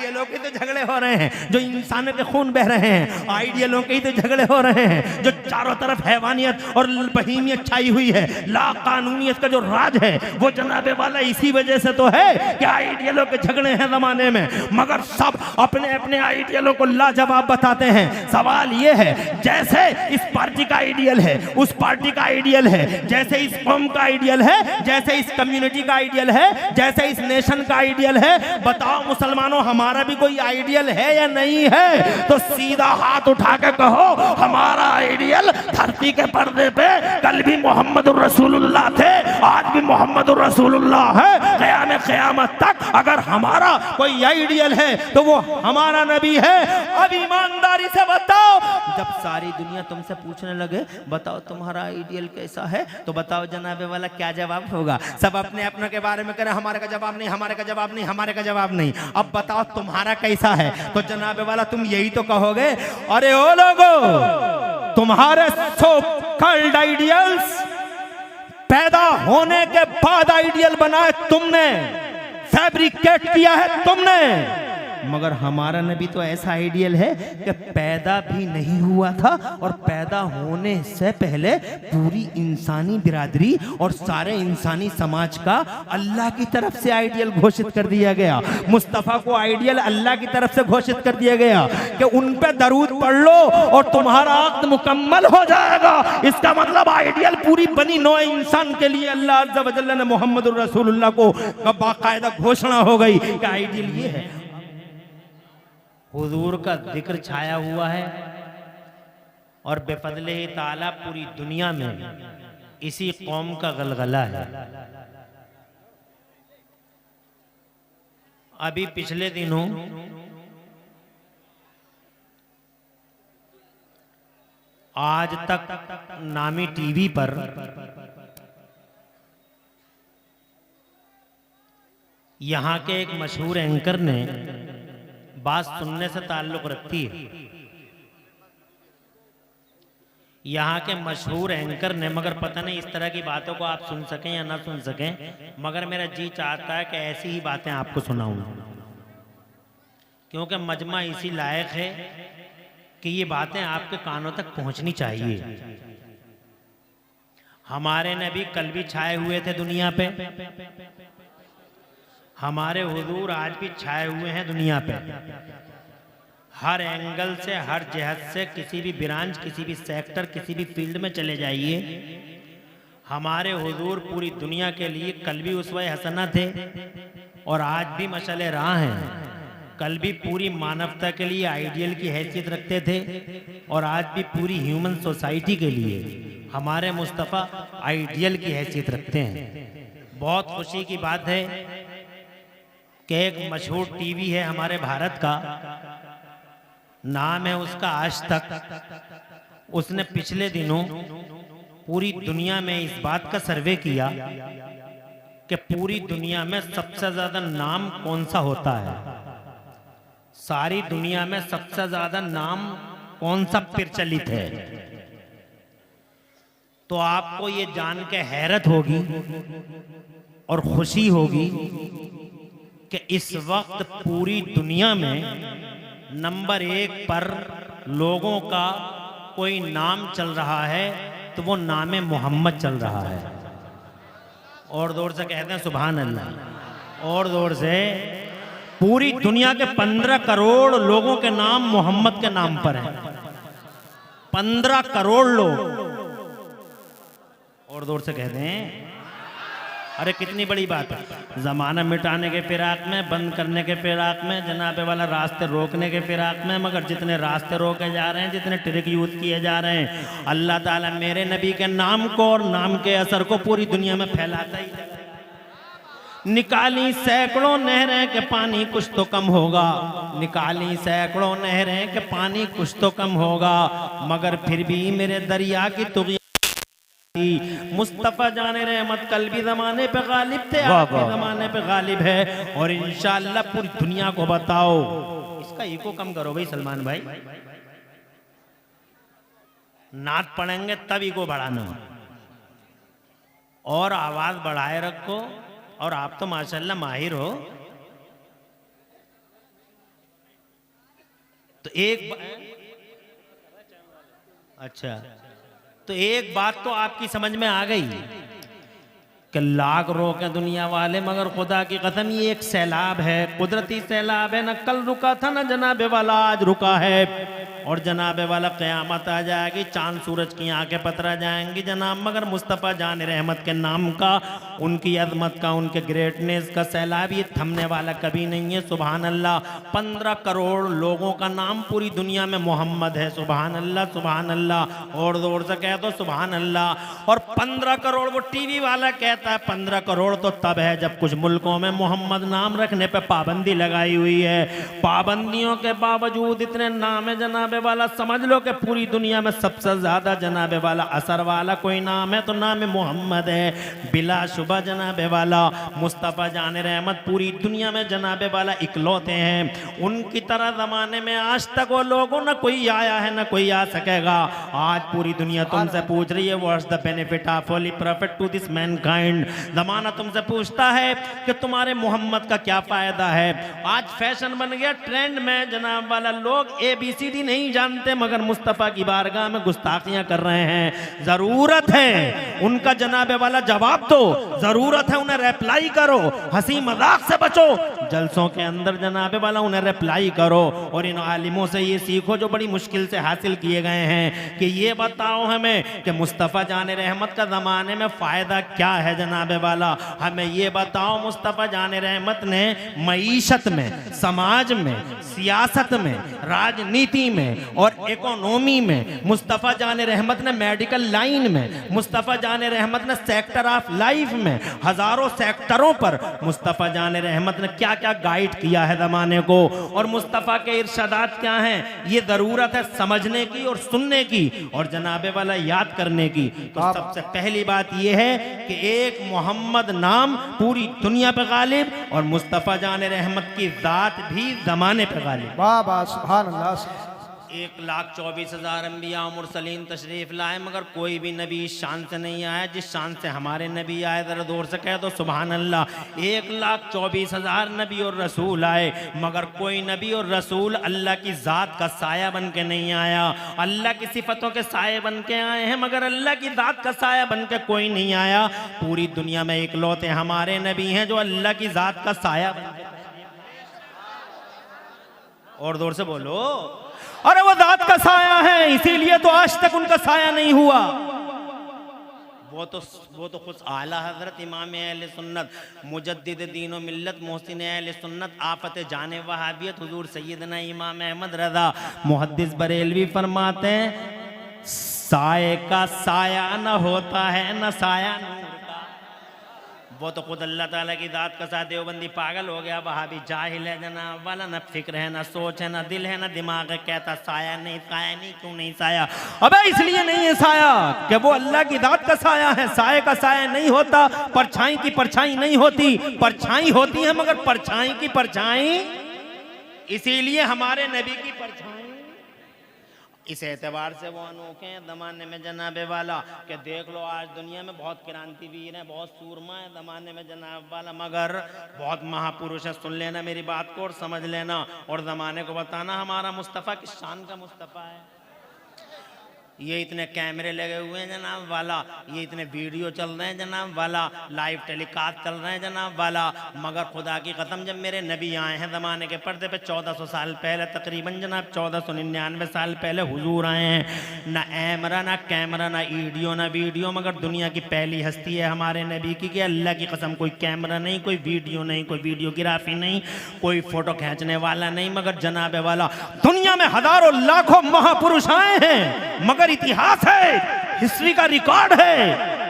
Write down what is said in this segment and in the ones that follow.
आइडियलों के तो झगड़े हो रहे हैं जो इंसानों के खून बह रहे हैं, आइडियलों के ही तो झगड़े हो रहे हैं जो चारों तरफ हैवानियत और बहीमियत छाई हुई है, ला कानूनियत का जो राज है वो जनाबे वाला इसी वजह से तो है कि आइडियलों के झगड़े हैं जमाने में। मगर सब अपने अपने आइडियलों को लाजवाब बताते हैं। सवाल ये है, जैसे इस पार्टी का आइडियल है, उस पार्टी का आइडियल है, जैसे इस कौम का आइडियल है, जैसे इस कम्युनिटी का आइडियल है, जैसे इस नेशन का आइडियल है, बताओ मुसलमानों हमारा भी कोई आइडियल है या नहीं है? तो सीधा हाथ उठा के कहो हमारा आइडियल धरती के पर्दे पे कल भी मोहम्मद रसूलुल्लाह थे, आज भी मोहम्मद रसूलुल्लाह है, क़याम क़यामत तक अगर हमारा कोई आइडियल है तो वो हमारा नबी है। अब ईमानदारी से बताओ, जब सारी दुनिया तुमसे पूछने लगे बताओ तुम्हारा आइडियल कैसा है, तो बताओ जनाबे वाला क्या जवाब होगा? सब अपने अपने के बारे में करें, हमारे का जवाब नहीं, हमारे का जवाब नहीं, हमारे का जवाब नहीं। अब बताओ तुम्हारा कैसा है, तो जनाबे वाला तुम यही तो कहोगे, अरे ओ लोगो तुम्हारे सो कॉल्ड आइडियल्स पैदा होने के बाद आइडियल बनाए तुमने, फैब्रिकेट किया है तुमने, मगर हमारा नबी तो ऐसा आइडियल है कि पैदा भी नहीं हुआ था और पैदा होने से पहले पूरी इंसानी बिरादरी और सारे इंसानी समाज का अल्लाह की तरफ से आइडियल घोषित कर दिया गया। मुस्तफ़ा को आइडियल अल्लाह की तरफ से घोषित कर दिया गया कि उन पे दरूद पढ़ लो और तुम्हारा अक़्द मुकम्मल हो जाएगा। इसका मतलब आइडियल पूरी बनी नौ इंसान के लिए अल्लाह अज़्ज़ा व जल्ल ने मोहम्मद रसूलुल्लाह को बाकायदा घोषणा हो गई कि आइडियल ये है। हुजूर का जिक्र छाया हुआ है और बेफज़ले ताला पूरी दुनिया में इसी कौम का गलगला है। अभी पिछले दिनों आज तक नामी टीवी पर यहाँ के एक मशहूर एंकर ने बात सुनने से ताल्लुक रखती है। यहाँ के मशहूर एंकर ने, मगर पता नहीं इस तरह की बातों को आप सुन सकें या ना सुन सकें, मगर मेरा जी चाहता है कि ऐसी ही बातें आपको सुनाऊं, क्योंकि मजमा इसी लायक है कि ये बातें आपके कानों तक पहुंचनी चाहिए। हमारे नबी कल भी छाए हुए थे दुनिया पे, हमारे हुजूर आज भी छाए हुए हैं दुनिया पे। हर एंगल से, हर जहत से, किसी भी ब्रांच, किसी भी सेक्टर, किसी भी फील्ड में चले जाइए, हमारे हुजूर पूरी दुनिया के लिए कल भी उसवे हसना थे और आज भी मशाले राह हैं। कल भी पूरी मानवता के लिए आइडियल की हैसियत रखते थे और आज भी पूरी ह्यूमन सोसाइटी के लिए हमारे मुस्तफ़ा आइडियल की हैसियत रखते हैं। बहुत खुशी की बात है कि एक मशहूर टीवी है हमारे भारत का, नाम है उसका आज तक। उसने पिछले दिनों पूरी दुनिया में इस बात का सर्वे किया कि पूरी दुनिया में सबसे ज्यादा नाम कौन सा होता है, सारी दुनिया में सबसे ज्यादा नाम कौन सा प्रचलित है। तो आपको ये जान के हैरत होगी और खुशी होगी कि इस वक्त पूरी दुनिया में नंबर 1 पर लोगों का कोई नाम चल रहा है तो वो नाम मोहम्मद चल रहा है। और जोर से कहते हैं सुभान अल्लाह। और जोर से, पूरी दुनिया के 15 करोड़ लोगों के नाम मोहम्मद के नाम पर हैं। 15 करोड़ लोग। और जोर से कहते हैं, अरे कितनी बड़ी बात है। ज़माना मिटाने के फिराक में, बंद करने के फिराक में, जनाबे वाला रास्ते रोकने के फिराक में, मगर जितने रास्ते रोके जा रहे हैं, जितने ट्रिक यूज किए जा रहे हैं, अल्लाह ताला मेरे नबी के नाम को और नाम के असर को पूरी दुनिया में फैलाता ही। निकाली सैकड़ों नहरें के पानी कुछ तो कम होगा, निकाली सैकड़ों नहरें के पानी कुछ तो कम होगा, मगर फिर भी मेरे दरिया की तुगी मुस्तफ़ा जाने रहमत कल भी जमाने पे गालिब थे, आज भी जमाने पे गालिब है और इंशाअल्लाह पूरी दुनिया को बताओ। इसका इको कम करो भाई सलमान भाई, नात पढ़ेंगे तब इको बढ़ाना और आवाज बढ़ाए रखो। और आप तो माशाल्लाह माहिर हो, तो अच्छा, तो एक बात तो आपकी समझ में आ गई कि लाख रोके दुनिया वाले, मगर खुदा की कसम ये एक सैलाब है, कुदरती सैलाब है। न कल रुका था न जनाबे वाला आज रुका है, और जनाबे वाला क़यामत आ जाएगी, चांद सूरज की आंखें पतरा जाएंगी जनाब, मगर मुस्तफ़ा जान रहमत के नाम का, उनकी अज़मत का, उनके ग्रेटनेस का सैलाब ये थमने वाला कभी नहीं है। सुभान अल्लाह। 15 करोड़ लोगों का नाम पूरी दुनिया में मोहम्मद है। सुभान अल्लाह, सुभान अल्लाह। और जोर से कह दो सुभान अल्लाह। और 15 करोड़, वो टीवी वाला कहता है 15 करोड़ तो तब है जब कुछ मुल्कों में मोहम्मद नाम रखने पे पाबंदी लगाई हुई है। पाबंदियों के बावजूद इतने नाम है जनाबे वाला, समझ लो कि पूरी दुनिया में सबसे ज्यादा जनाबे वाला असर वाला कोई नाम है तो नाम मोहम्मद है। बिलाशुबा जनाबे वाला मुस्तफ़ा जान रहमत पूरी दुनिया में जनाबे वाला इकलौते हैं। उनकी तरह जमाने में आज तक वो लोगों न कोई आया है न कोई आ सकेगा। आज पूरी दुनिया तुमसे पूछ रही है what's the benefit of holy profit to this mankind. जमाना तुमसे पूछता है कि तुम्हारे मोहम्मद का क्या फायदा है। आज फैशन बन गया, ट्रेंड में जनाब वाला लोग ABCD नहीं जानते, मगर मुस्तफ़ा की बारगाह में गुस्ताखियां कर रहे हैं। जरूरत है उनका जनाबे वाला जवाब दो, जरूरत है उन्हें रिप्लाई करो, हंसी मजाक से बचो, जलसों के अंदर जनाबे वाला उन्हें रिप्लाई करो। और इन आलिमों से ये सीखो जो बड़ी मुश्किल से हासिल किए गए हैं कि ये बताओ हमें कि मुस्तफ़ा जान रहमत का ज़माने में फ़ायदा क्या है जनाबे वाला। हमें ये बताओ मुस्तफ़ा जान रहमत ने मईशत में, समाज में, सियासत में, राजनीति में और इकोनॉमी में, मुस्तफ़ा जान रहमत ने मेडिकल लाइन में, मुस्तफ़ा जान रहमत ने सेक्टर ऑफ लाइफ में, हजारों सेक्टरों पर मुस्तफ़ा जान रहमत ने क्या क्या गाइड किया है ज़माने को। और मुस्तफ़ा के इरशादात क्या हैं, ये ज़रूरत है समझने की और सुनने की और जनाबे वाला याद करने की। तो सबसे पहली बात यह है कि एक मोहम्मद नाम पूरी दुनिया पे गालिब और मुस्तफ़ा जान रहमत की ज़ात भी ज़माने पे गालिब। वाह वाह, सुभान अल्लाह। 1,24,000 अंबिया मुरसलीन तशरीफ लाए, मगर कोई भी नबी इस शान से नहीं आया जिस शान से हमारे नबी आए। जरा जोर से कह दो सुभान अल्लाह। 1,24,000 नबी और रसूल आए, मगर कोई नबी और रसूल अल्लाह की ज़ात का साया बन के नहीं आया। अल्लाह की सिफतों के साये बन के आए हैं, मगर अल्लाह की ज़ात का साया बन के कोई नहीं आया। पूरी दुनिया में इकलौते हमारे नबी हैं जो अल्लाह की ज़ात का साया बन के। और जोर से बोलो, अरे वो ज़ात का साया है, इसीलिए तो आज तक उनका साया नहीं हुआ। वो तो खुद आला हजरत इमाम अहले सुन्नत मुजद्दिद दीन व मिल्लत मोहसिन अहले सुन्नत आफत जाने वहाबियत हुजूर सैयदना इमाम अहमद रज़ा मुहद्दिस बरेलवी फरमाते हैं, साये का साया न होता है न साया नूर का। वो तो खुद अल्लाह ताला की दात का साथ देवबंदी पागल हो गया, वहाबी जाहिल है जनाब वाला, न फिक्र है, न सोच है, न दिल है, न दिमाग है, कहता साया नहीं क्यों नहीं साया। अबे इसलिए नहीं है साया कि वो अल्लाह की दात का साया है। साये का साया नहीं होता, परछाई की परछाई नहीं होती, परछाई होती है मगर परछाई की परछाई, इसीलिए हमारे नबी की परछाई। इस एतबार से वो अनोखे हैं ज़माने में जनाबे वाला कि देख लो आज दुनिया में बहुत क्रांतिवीर हैं, बहुत सूरमा है ज़माने में जनाब वाला, मगर बहुत महापुरुष है। सुन लेना मेरी बात को और समझ लेना और ज़माने को बताना हमारा मुस्तफ़ा किस शान का मुस्तफ़ा है। ये इतने कैमरे लगे हुए हैं जनाब वाला, ये इतने वीडियो चल रहे हैं जनाब वाला, लाइव टेलीकास्ट चल रहे हैं जनाब वाला, मगर खुदा की कसम जब मेरे नबी आए हैं ज़माने के पर्दे पे 1400 साल पहले, तकरीबन जनाब 1499 साल पहले हुजूर आए हैं। ना ऐमरा, ना कैमरा, ना ईडियो, ना वीडियो, मगर दुनिया की पहली हस्ती है हमारे नबी की कि अल्लाह की कसम कोई कैमरा नहीं, कोई वीडियो नहीं, कोई वीडियोग्राफी नहीं, कोई फोटो खींचने वाला नहीं, मगर जनाबे वाला दुनिया में हजारों लाखों महापुरुष आए हैं, मगर इतिहास है, हिस्ट्री का रिकॉर्ड है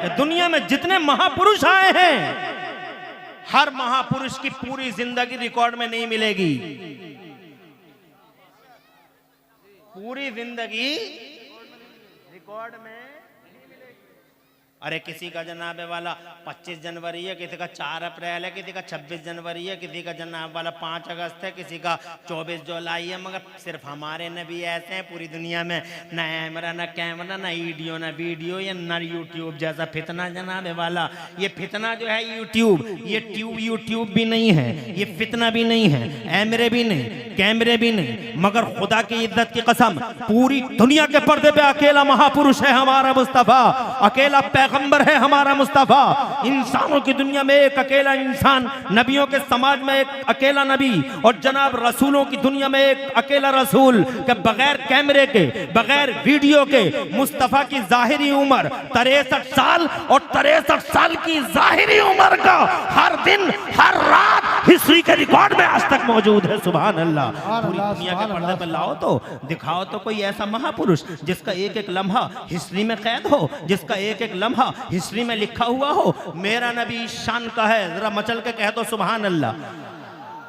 कि दुनिया में जितने महापुरुष आए हैं हर महापुरुष की पूरी जिंदगी रिकॉर्ड में नहीं मिलेगी। पूरी जिंदगी रिकॉर्ड में नहीं मिलेगी। अरे किसी का जनाब वाला 25 जनवरी है, किसी का 4 अप्रैल है, किसी का 26 जनवरी है, किसी का जनाब वाला 5 अगस्त है, किसी का 24 जुलाई है, मगर सिर्फ हमारे नबी ऐसे हैं। पूरी दुनिया में न कैमरा न कैमरा न ईडियो न वीडियो या न यूट्यूब जैसा फितना जनाब वाला। ये फितना जो है यूट्यूब, ये यूट्यूब भी नहीं है, ये फितना भी नहीं है, ऐमरे भी नहीं, कैमरे भी नहीं, मगर खुदा की इज्जत की कसम पूरी दुनिया के पर्दे पे अकेला महापुरुष है हमारा मुस्तफा, अकेला पैगंबर है हमारा मुस्तफा। इंसानों की दुनिया में एक अकेला इंसान, नबियों के समाज में एक अकेला नबी, और जनाब रसूलों की दुनिया में एक अकेला रसूल के बगैर कैमरे के, बगैर वीडियो के मुस्तफा की जाहिरी उम्र 63 साल और 63 साल की जाहिरी उम्र का हर दिन हर रात हिस्ट्री के रिकॉर्ड में आज तक मौजूद है। सुभान अल्लाह। पूरी दुनिया के पर्दे पर लाओ तो दिखाओ तो कोई ऐसा महापुरुष जिसका एक एक लम्हा हिस्ट्री में कैद हो, जिसका एक एक लम्हा हिस्ट्री में लिखा हुआ हो। मेरा नबी शान का है, जरा मचल के कह दो सुभान अल्लाह।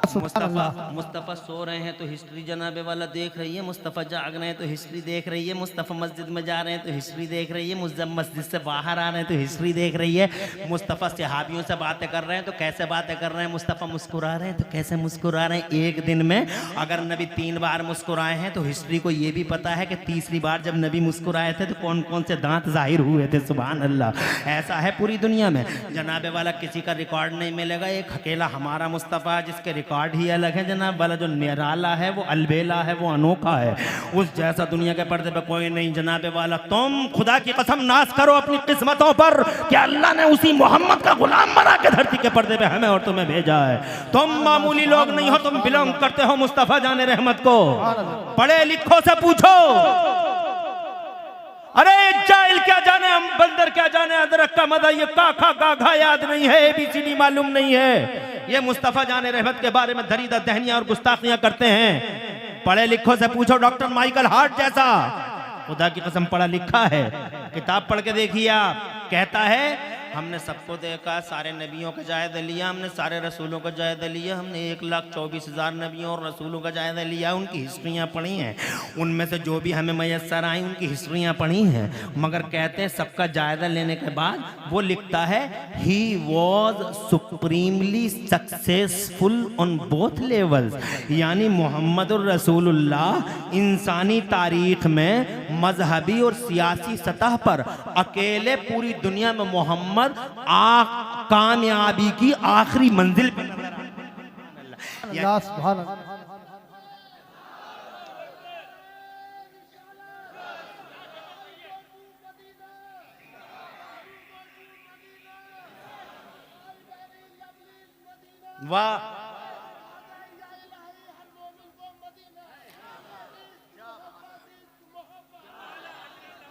मुस्तफ़ा सो रहे हैं तो हिस्ट्री जनाबे वाला देख रही है, मुस्तफ़ा जाग रहे हैं तो हिस्ट्री देख रही है, मुस्तफ़ा मस्जिद में जा रहे हैं तो हिस्ट्री देख रही है, मुस्तफ़ा मस्जिद से बाहर आ रहे हैं तो हिस्ट्री देख रही है, मुस्तफ़ा सहाबियों से बातें कर रहे हैं तो कैसे बातें कर रहे हैं, मुस्तफ़ा मुस्कुरा रहे हैं तो कैसे मुस्कुरा रहे हैं। एक दिन में अगर नबी 3 बार मुस्कुराए हैं तो हिस्ट्री को ये भी पता है कि तीसरी बार जब नबी मुस्कुराए थे तो कौन कौन से दांत जाहिर हुए थे। सुभान अल्लाह। ऐसा है पूरी दुनिया में जनाबे वाला, किसी का रिकॉर्ड नहीं मिलेगा, एक अकेला हमारा मुस्तफ़ा जिसके रिकॉर्ड ही अलग है जनाब वाला, जो निराला है, वो अलबेला है, वो अनोखा है, उस जैसा दुनिया के पर्दे पे कोई नहीं जनाबे वाला। तुम खुदा की कसम नाज करो अपनी किस्मतों पर कि अल्लाह ने उसी मोहम्मद का गुलाम बना के धरती के पर्दे पे हमें और तुम्हें भेजा है। तुम मामूली लोग नहीं हो, तुम बिलोंग करते हो मुस्तफा जाने रहमत को। पढ़े लिखो से पूछो, अरे जाहिल क्या जाने, हम बंदर क्या जाने, अदरक का मजा ये का घा याद नहीं है, ABCD मालूम नहीं है। ये मुस्तफा जाने रहमत के बारे में दरीदा दहनियां और गुस्ताखियां करते हैं। पढ़े लिखो से पूछो, डॉक्टर माइकल हार्ट जैसा खुदा की कसम पढ़ा लिखा है, किताब पढ़ के देखिए आप। कहता है हमने सबको देखा, सारे नबियों का जायजा लिया, हमने सारे रसूलों का जायजा लिया, हमने 1,24,000 नबियों और रसूलों का जायजा लिया, उनकी हिस्ट्रियाँ पढ़ी हैं, उनमें से जो भी हमें मैसर आई उनकी हिस्ट्रियाँ पढ़ी हैं। मगर कहते हैं सबका जायजा लेने के बाद वो लिखता है he was supremely successful on both levels, यानी मोहम्मदुर रसूलुल्लाह इंसानी तारीख में मजहबी और सियासी सतह पर अकेले पूरी दुनिया में मोहम्मद कामयाबी की आखिरी मंजिल पे नजर आए। वाह,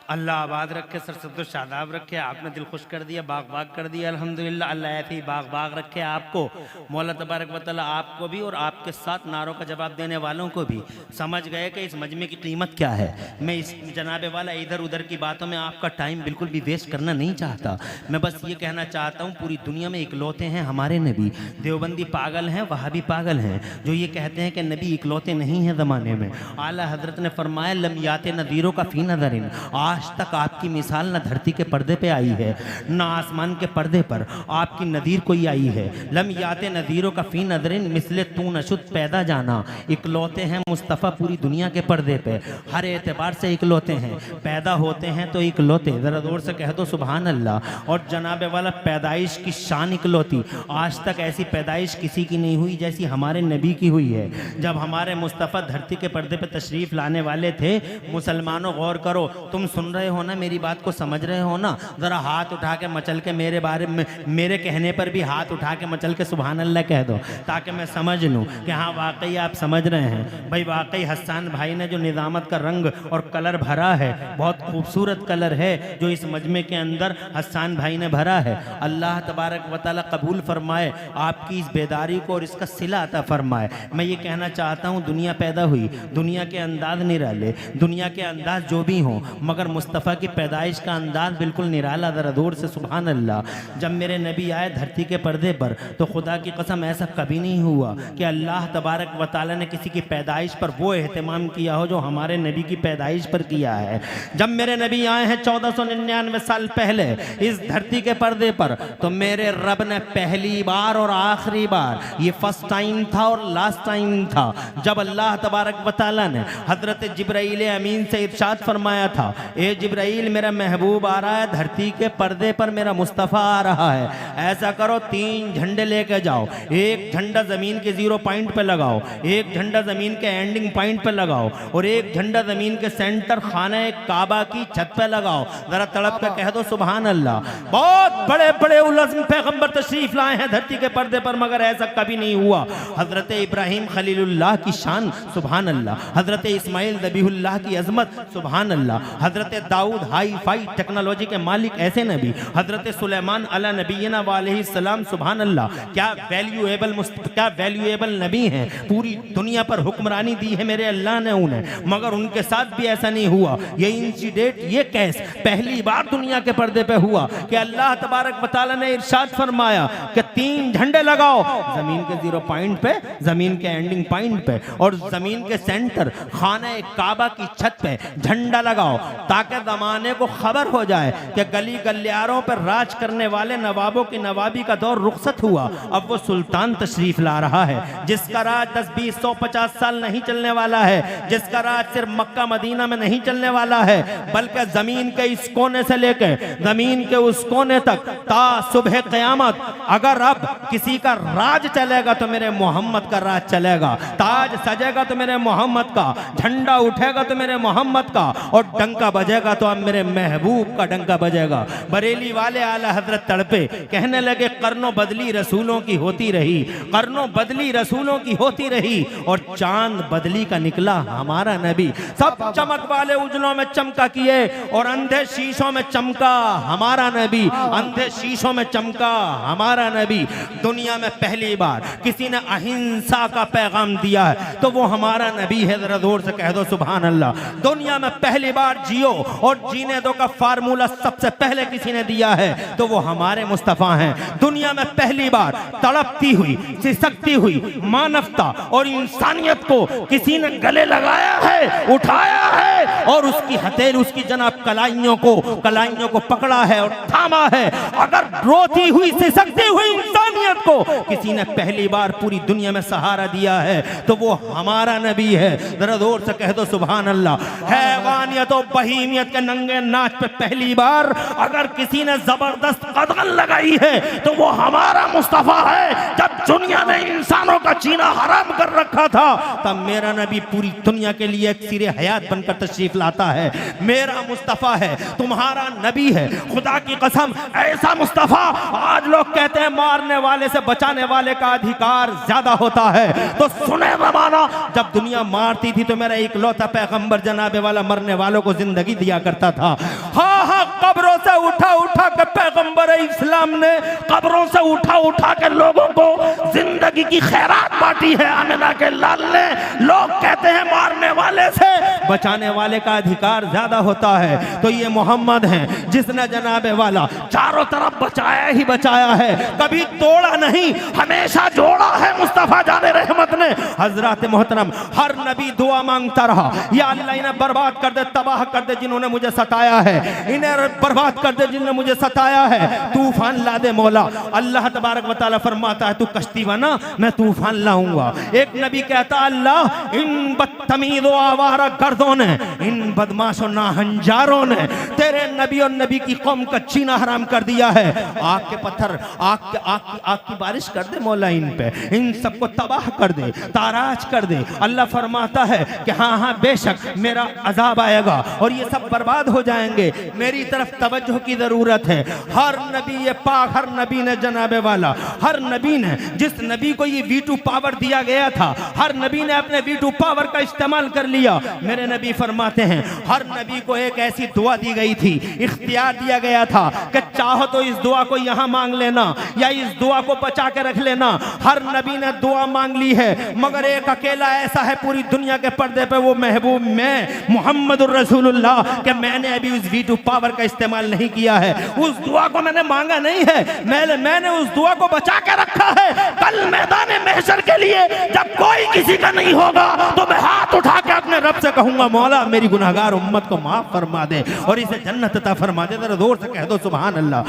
अल्लाह आबाद रखे, सरसद शादाब रखे, आपने दिल खुश कर दिया, बाग बाग कर दिया अल्हम्दुलिल्लाह। अल्लाह ऐसे ही बाग बाग रखे आपको, मौला तबारक व तआला आपको भी और आपके साथ नारों का जवाब देने वालों को भी। समझ गए कि इस मजमे की कीमत क्या है। मैं इस जनाबे वाला इधर उधर की बातों में आपका टाइम बिल्कुल भी वेस्ट करना नहीं चाहता। मैं बस ये कहना चाहता हूँ पूरी दुनिया में इकलौते हैं हमारे नबी। देवबंदी पागल हैं, वहाबी पागल हैं जो ये कहते हैं कि नबी इकलौते नहीं हैं ज़माने में। आला हजरत ने फरमाया लम्याते नज़ीरों का फ़ी नज़रिन, आज तक आपकी मिसाल न धरती के पर्दे पे आई है न आसमान के पर्दे पर आपकी नदीर कोई आई है। लम याते नदीरों का फी नदरिन मिसले तू नशुद पैदा जाना। इकलौते हैं मुस्तफ़ा पूरी दुनिया के पर्दे पे, हर एतबार से इकलौते हैं, पैदा होते हैं तो इकलौते। ज़रा जोर से कह दो सुभान अल्लाह। और जनाबे वाला पैदाइश की शान इकलौती, आज तक ऐसी पैदाइश किसी की नहीं हुई जैसी हमारे नबी की हुई है। जब हमारे मुस्तफ़ा धरती के पर्दे पे तशरीफ़ लाने वाले थे, मुसलमानों गौर करो, तुम सुन रहे हो ना, मेरी बात को समझ रहे हो ना, ज़रा हाथ उठा के मचल के मेरे बारे में, मेरे कहने पर भी हाथ उठा के मचल के सुभान अल्लाह कह दो ताकि मैं समझ लूँ कि हाँ वाकई आप समझ रहे हैं। भाई वाकई हसन भाई ने जो निज़ामत का रंग और कलर भरा है, बहुत खूबसूरत कलर है जो इस मजमे के अंदर हसन भाई ने भरा है। अल्लाह तबारक व तआला कबूल फरमाए आपकी इस बेदारी को और इसका सिला अता फरमाए। मैं ये कहना चाहता हूँ दुनिया पैदा हुई, दुनिया के अंदाज निराले, दुनिया के अंदाज जो भी हों, मगर मुस्तफ़ा की पैदाइश का अंदाज बिल्कुल निराला, ज़रा दूर से सुभान अल्लाह। जब मेरे नबी आए धरती के पर्दे पर तो खुदा की कसम ऐसा कभी नहीं हुआ कि अल्लाह तबारक व तआला ने किसी की पैदाइश पर वो एहतमाम किया हो जो हमारे नबी की पैदाइश पर किया है। जब मेरे नबी आए हैं 1499 साल पहले इस धरती के पर्दे पर, तो मेरे रब ने पहली बार और आखिरी बार, ये फर्स्ट टाइम था और लास्ट टाइम था, जब अल्लाह तबारक व तआला ने हजरत जिब्राइल अमीन से इरशाद फरमाया था, ए जिब्राइल मेरा महबूब आ रहा है धरती के पर्दे पर, मेरा मुस्तफ़ा आ रहा है, ऐसा करो 3 झंडे लेके जाओ, एक झंडा जमीन के 0 पॉइंट पे लगाओ, एक झंडा जमीन के एंडिंग पॉइंट पे लगाओ और एक झंडा जमीन के सेंटर खाने काबा की छत पे लगाओ। जरा तड़प के कह दो सुभान अल्लाह। बहुत बड़े बड़े उलज़्म पैगंबर तशरीफ लाए हैं धरती के पर्दे पर, मगर ऐसा कभी नहीं हुआ। हजरत इब्राहिम खलीलुल्लाह की शान सुभान अल्लाह, हजरत इस्माइल ज़बीहुल्लाह की अजमत सुभान अल्लाह, हजरत दाऊद हाई फाई टेक्नोलॉजी के मालिक ऐसे नबी, हजरत सुलेमान अला नबीना वालैहिस्सलाम सुभान अल्लाह, क्या वैल्यूएबल नबी हैं, पूरी दुनिया पर हुक्मरानी दी है मेरे अल्लाह ने उन्हें, मगर उनके साथ भी ऐसा नहीं हुआ। ये इंसिडेंट, ये केस पहली बार दुनिया के पर्दे पे हुआ कि अल्लाह तबारक व तआला ने इरशाद फरमाया कि 3 झंडे लगाओ जमीन के 0 पॉइंट पे, जमीन के एंडिंग पॉइंट पे और जमीन के सेंटर खाने काबा की छत पे झंडा लगाओ, ताकि जमाने को खबर हो जाए कि गली गलियारों पर राज करने वाले नवाबों की नवाबी का दौर रुखसत हुआ। अब वो सुल्तान तशरीफ ला रहा है जिसका राज 10, 20, 100, 50 साल नहीं चलने वाला है, जिसका राज सिर्फ मक्का मदीना में नहीं चलने वाला है, बल्कि जमीन के इस कोने से लेकर जमीन के उस कोने तक ता सुबह क़यामत। अगर अब किसी का राज चलेगा तो मेरे मोहम्मद का राज चलेगा, ताज सजेगा तो मेरे मोहम्मद का, झंडा उठेगा तो मेरे मोहम्मद का, और डंका बजेगा तो अब मेरे महबूब का डंका बजेगा। बरेली वाले आला हजरत तड़पे, कहने लगे कर्नों बदली रसूलों की होती रही, कर्नों बदली रसूलों की होती रही, और चांद बदली का निकला हमारा नबी। सब चमक वाले उजलों में चमका किए और अंधे शीशों में चमका हमारा नबी, अंधे शीशों में चमका हमारा नबी। दुनिया में पहली बार किसी ने अहिंसा का पैगाम दिया है तो वो हमारा नबी है, जरा जोर से कह दो सुभान अल्लाह। दुनिया में पहली बार जियो और जीने दो का फार्मूला सबसे पहले किसी ने दिया है तो वो हमारे मुस्तफ़ा हैं। दुनिया में पहली बार तड़पती हुई, सिसकती हुई मानवता और इंसानियत को किसी ने गले लगाया है, उठाया है और उसकी हथेली, उसकी जनाब कलाइयों को पकड़ा है और थामा है। अगर रोती हुई, सिसकती हुई इंसानियत को किसी ने पहली बार पूरी दुनिया में सहारा दिया है तो वो हमारा नबी है। जरा जोर से कह दो सुभान अल्लाह। हैवानियत और बहीमियत के नंगे नाच पे पहली बार अगर किसी ने जबरदस्त कदम लगाई है तो वो हमारा मुस्तफ़ा है। जब दुनिया ने इंसानों का जीना हराम कर रखा था तब मेरा नबी पूरी दुनिया के लिए एक सिरे हयात बनकर तशरीफ लाता है। मेरा मुस्तफ़ा है, तुम्हारा नबी है। खुदा की कसम, ऐसा मुस्तफ़ा, आज लोग कहते हैं मारने वाले से बचाने वाले का अधिकार ज्यादा होता है, तो सुने ज़माना जब दुनिया मारती थी तो मेरा इकलौता पैगंबर जनाबे वाला मरने वालों को जिंदगी दिया करता था। हाँ, कब्रों से उठा के पैगंबर इस्लाम ने कब्रों से उठा के लोगों को जिंदगी की खैरात बांटी है आमिना के लाल ने। लोग कहते हैं मारने वाले से बचाने वाले का अधिकार ज्यादा होता है, तो ये मोहम्मद हैं जिसने जनाबे वाला चारों तरफ बचाया ही बचाया है, कभी तोड़ा नहीं, हमेशा जोड़ा है मुस्तफ़ा जाने रहमत ने। हजरत मोहतरम, हर नबी दुआ मांगता रहा, या अल्लाह इन्हें बर्बाद कर दे, तबाह कर दे जिन्होंने मुझे सताया है, इन्हें बर्बाद कर दे जिन्होंने मुझे सताया है, तूफान ला दे मौला। अल्लाह तबारक व तआला फरमाता है तू कश्ती बना, मैं तूफान लाऊंगा। एक नबी कहता अल्लाह इन बदतमीज़ आवारा गर्दों ने, इन बदमाशों नाहंजारों ने तेरे नबी और नबी की कौम का जीना हराम कर दिया है। आग के पत्थर, आग की बारिश कर दे मौला इन पे, इन सबको तबाह कर दे, ताराज कर दे। अल्लाह फरमाता है कि हाँ बेशक मेरा अजाब आएगा और ये सब बर्बाद हो जाएंगे। मेरी तरफ तवज्जो की जरूरत है। हर नबी ये पाक, हर नबी ने जनाबे वाला, हर नबी ने, जिस नबी को ये V2 पावर दिया गया था, हर नबी ने अपने V2 पावर का इस्तेमाल कर लिया। मेरे प्यारे नबी फरमाते हैं हर नबी को एक ऐसी दुआ दी गई थी, इख्तियार दिया गया था कि चाहो तो इस दुआ को यहाँ मांग लेना या इस दुआ को बचा के रख लेना। हर नबी ने दुआ मांग ली है, मगर एक अकेला ऐसा है पूरी दुनिया के पर्दे पे, वो महबूब मैं मुहम्मदुर रसूलुल्लाह कि मैंने अभी उस वीटू पावर का इस्तेमाल नहीं किया है। उस दुआ को मैंने मांगा नहीं है, मैंने उस दुआ को बचा के रखा है। कल मैदान महशर के लिए जब कोई किसी का नहीं होगा तो मैं हाथ उठा के अपने रब से कहूंगा मौला मेरी गुनहगार उम्मत को माफ फरमा दे और इसे जन्नत अता फरमा दे। जरा जोर से कह दो सुभान अल्लाह।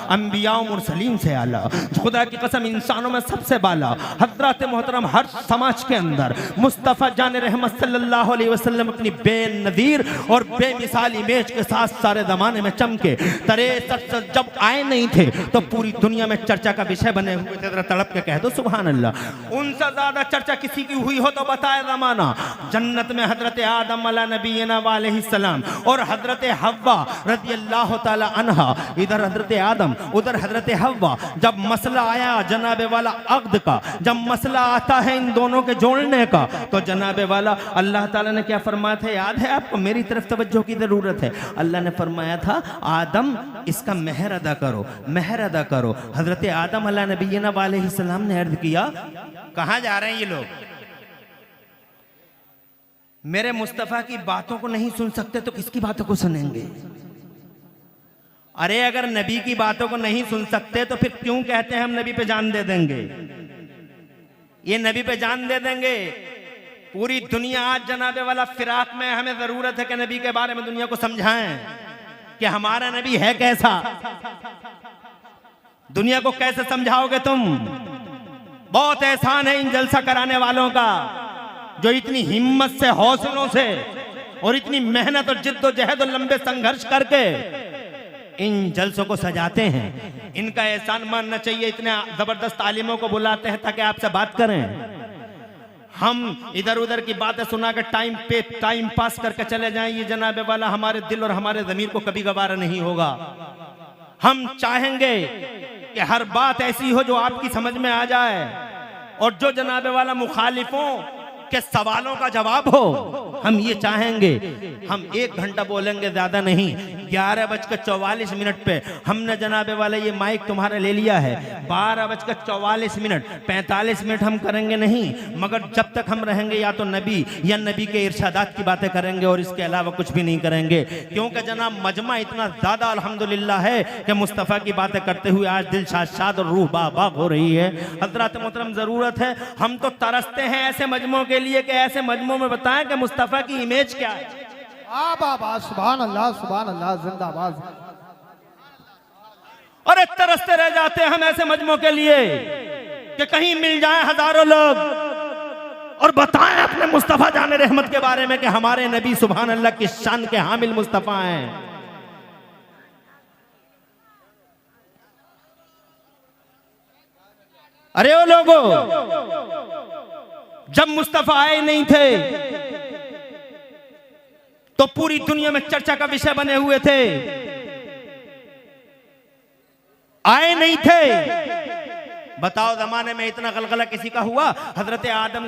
अंबिया मुरसलीन से आला, खुदा की कसम इंसानों में सबसे बाला हजरत मोहतरम हर समाज के अंदर मुस्तफ़ा जान रहमत सल्लल्लाहु अलैहि वसल्लम अपनी बेनज़ीर और बेमिसाल इमेज के साथ सारे ज़माने में चमके। तरे जब आए नहीं थे तो पूरी दुनिया में चर्चा का विषय बने हुए थे। जरा तड़प के कह दो सुभान अल्लाह। उनसे ज़्यादा चर्चा किसी की हुई हो तो बताए ज़माना। जन्नत में हजरत आदम अला नबीना अलैहिस्सलाम और हजरत हव्वा रज़ियल्लाहु ताला अन्हा, इधर हजरत आदम उधर हजरत हव्वा। जब मसला आया जनाबे वाला अक़्द का, जब मसला आता है इन दोनों के जोड़ने का, तो जनाबे वाला अल्लाह ताला ने क्या फरमाया था याद है आपको? मेरी तरफ तवज्जो की ज़रूरत है। अल्लाह ने फरमाया था आदम इसका मेहर अदा करो, मेहर अदा करो। हजरत आदम अला नबीना अलैहिस्सलाम ने अर्ज़ किया कहाँ जा रहे हैं ये लोग? मेरे मुस्तफ़ा की बातों को नहीं सुन सकते तो किसकी बातों को सुनेंगे? अरे अगर नबी की बातों को नहीं सुन सकते तो फिर क्यों कहते हैं हम नबी पे जान दे देंगे? ये नबी पे जान दे देंगे। पूरी दुनिया आज जनाबे वाला फिराक में, हमें जरूरत है कि नबी के बारे में दुनिया को समझाएं कि हमारा नबी है कैसा। दुनिया को कैसे समझाओगे तुम? बहुत एहसान है इन जलसा कराने वालों का जो इतनी हिम्मत से, हौसलों से और इतनी मेहनत और जिद्दोजहद और लंबे संघर्ष करके इन जलसों को सजाते हैं। इनका एहसान मानना चाहिए। इतने जबरदस्त आलिमों को बुलाते हैं ताकि आपसे बात करें। हम इधर उधर की बातें सुना कर टाइम पास करके चले जाएं, ये जनाबे वाला हमारे दिल और हमारे ज़मीर को कभी गवारा नहीं होगा। हम चाहेंगे कि हर बात ऐसी हो जो आपकी समझ में आ जाए और जो जनाबे वाला मुखालिफों के सवालों का जवाब हो। हम ये चाहेंगे। हम 1 घंटा बोलेंगे, ज्यादा नहीं। 11:44 पे हमने जनाबे वाला ये माइक तुम्हारा ले लिया है। 12:44 45 मिनट हम करेंगे नहीं, मगर जब तक हम रहेंगे या तो नबी या नबी के इरशादात की बातें करेंगे और इसके अलावा कुछ भी नहीं करेंगे। क्योंकि जनाब मजमा इतना ज्यादा अल्हम्दुलिल्लाह है कि मुस्तफ़ा की बातें करते हुए आज दिल शाद और रूह बाग हो रही है। हज़रात मोहतरम ज़रूरत है, हम तो तरसते हैं ऐसे मजमों के लिए कि ऐसे मजमों में बताएं कि मुस्तफ़ा की इमेज क्या है। सुभान अल्लाह जिंदाबाद। और तरसते रह जाते हैं हम ऐसे मजमों के लिए कि कहीं मिल जाए हजारों लोग और बताएं अपने मुस्तफ़ा जाने रहमत के बारे में कि हमारे नबी सुभान अल्लाह की शान के हामिल मुस्तफ़ा हैं। अरे ओ लोगों, जब मुस्तफ़ा आए नहीं थे तो पूरी दुनिया में चर्चा का विषय बने हुए थे। आए नहीं थे। बताओ जमाने में इतना गलगला किसी का हुआ? हजरत आदम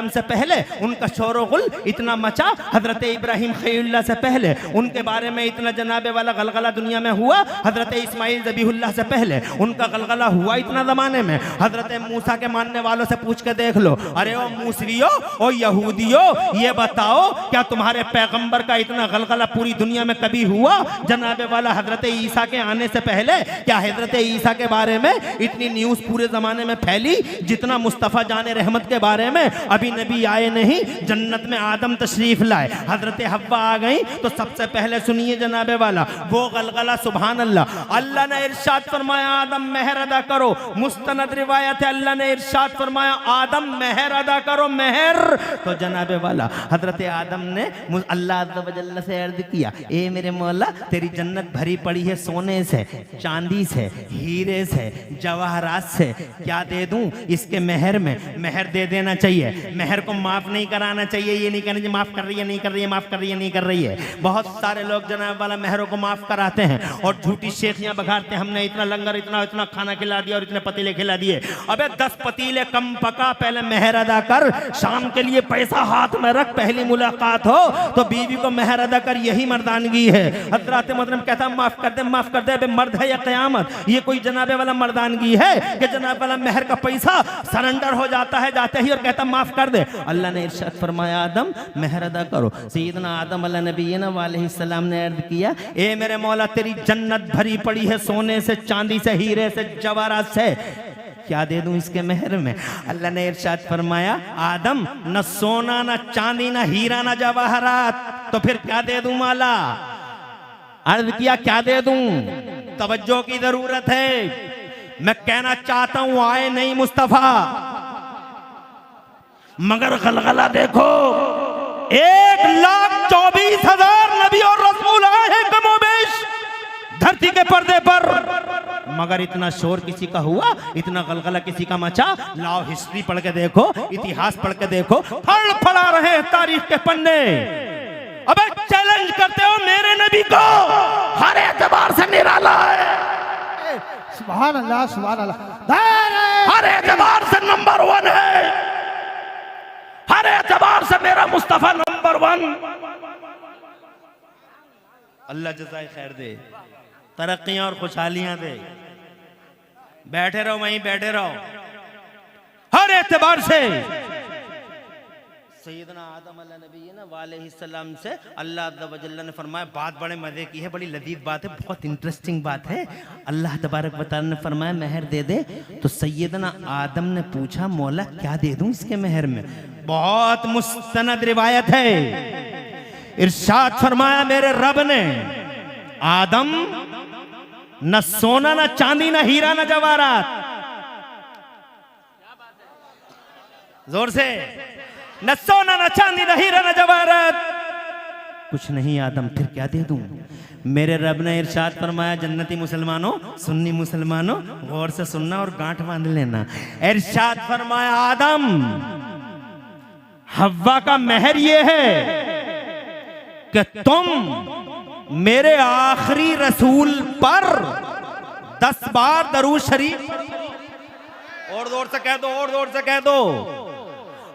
से पहले उनका शोर-ओ-गुल इतना मचा। हजरत इब्राहिम खलीलुल्लाह से पहले उनके बारे में इतना जनाबे वाला गलगला दुनिया में हुआ। हजरत इस्माइल ज़बीहुल्लाह से पहले उनका गलगला हुआ इतना जमाने में। हजरत मूसा के मानने वालों से पूछ के देख लो। अरे ओ मूसरियो, ओ यहूदियो, ये बताओ क्या तुम्हारे पैगंबर का इतना गलगला पूरी दुनिया में कभी हुआ? जनाबे वाला हजरत ईसा के आने से पहले क्या हजरत ईसा के बारे में इतनी न्यूज़ पूरे जमाने में फैली जितना मुस्तफ़ा जाने रहमत के बारे में? अभी नबी आए नहीं, जन्नत में आदम तशरीफ लाए, हजरत हव्वा आ गई, तो सबसे पहले सुनिए जनाबे वाला वो गलगला। सुभान अल्लाह। अल्लाह ने इरशाद फरमाया आदम मेहर अदा करो। मुस्तनद रिवायत है, अल्लाह ने इरशाद फरमाया आदम मेहर अदा करो, मेहर। तो जनाबे वाला हजरत आदम ने अल्लाह अज़्ज़ व जल्ल से अर्ज़ किया, ए मेरे मौला तेरी जन्नत भरी पड़ी है सोने से, चांदी से, हीरे से, जवाहरात से क्या दे दूं इसके मेहर में, मेहर दे देना चाहिए, मेहर को माफ नहीं कराना चाहिए। ये नहीं कहना चाहिए माफ कर रही है, नहीं कर रही है, माफ कर रही है, नहीं कर रही है। बहुत सारे लोग जनाब वाला मेहरों को माफ कराते हैं और झूठी शेखियां बघाड़ते हैं, हमने इतना लंगर इतना खाना खिला दिया और इतने पतीले खिला दिए। अबे 10 पतीले कम पका, पहले मेहर अदा कर, शाम के लिए पैसा हाथ में रख, पहली मुलाकात हो तो बीवी को मेहर अदा कर, यही मर्दानगी है। हजरत मोहतरम कहता माफ कर दे, माफ कर दे। अबे मर्द है या कयामत, ये कोई जनाबे वाला मर्दानगी है कि जनाब वाला मेहर का पैसा सरेंडर हो जाता है जाते ही और कहता माफ कर दे। अल्लाह ने इरशाद फरमाया आदम मेहर अदा करो। सैयदना आदम अल्लाह नबी अलैहिस्सलाम ने अर्ज किया, ए मेरे मौला तेरी जन्नत भरी पड़ी है सोने से, चांदी से, हीरे से, जवाहरात से, क्या दे दूं इसके मेहर में? अल्लाह ने इरशाद फरमाया आदम न सोना न चांदी न हीरा न जवाहरात, तो फिर क्या दे दूं मौला? अर्ज किया क्या दे दूं? तवज्जो की जरूरत है। मैं कहना चाहता हूं आए नहीं मुस्तफा, मगर गलगला देखो, 1,24,000 नबी और रसूल आए हैं कमोबेश धरती के पर्दे पर, मगर इतना शोर किसी का हुआ, इतना गलगला किसी का मचा? लाओ हिस्ट्री पढ़ के देखो, इतिहास पढ़ के देखो, फड़ा रहे हैं तारीख के पन्ने। अबे चैलेंज करते हो मेरे नबी को, हर एतबार से निराला है, सुभान अल्लाह सुभान अल्लाह, हर एतबार से नंबर 1 है, हर एतबार से मेरा मुस्तफा नंबर 1। अल्लाह जज़ाए खैर दे, तरक्कियां और खुशहालियां दे। बैठे रहो वहीं बैठे रहो, हर एतबार से। सैयदना आदम अलैहिस्सलाम से अल्लाह अज़्ज़ व जल्ल ने फरमाया, बात बड़े मजे की है, बड़ी लजीज बात है, बहुत इंटरेस्टिंग बात है। अल्लाह तबारक व तआला ने फरमाया मेहर दे दे, तो सैयदना आदम ने पूछा मौला क्या दे दूं इसके मेहर में? बहुत मुस्तनद रिवायत है, इरशाद फरमाया मेरे रब ने, आदम न सोना न चांदी न हीरा न जवाहरात, जोर से, न सोना न चांदी न हीरा न जवाहरात, कुछ नहीं आदम, फिर क्या दे दूं? मेरे रब ने इरशाद फरमाया, जन्नती मुसलमानों, सुन्नी मुसलमानों, गौर से सुनना और गांठ बांध लेना। इरशाद फरमाया आदम हव्वा का मेहर ये है कि तुम मेरे आखिरी रसूल पर 10 बार दरूद शरीफ, और जोर से कह दो, और जोर से कह दो।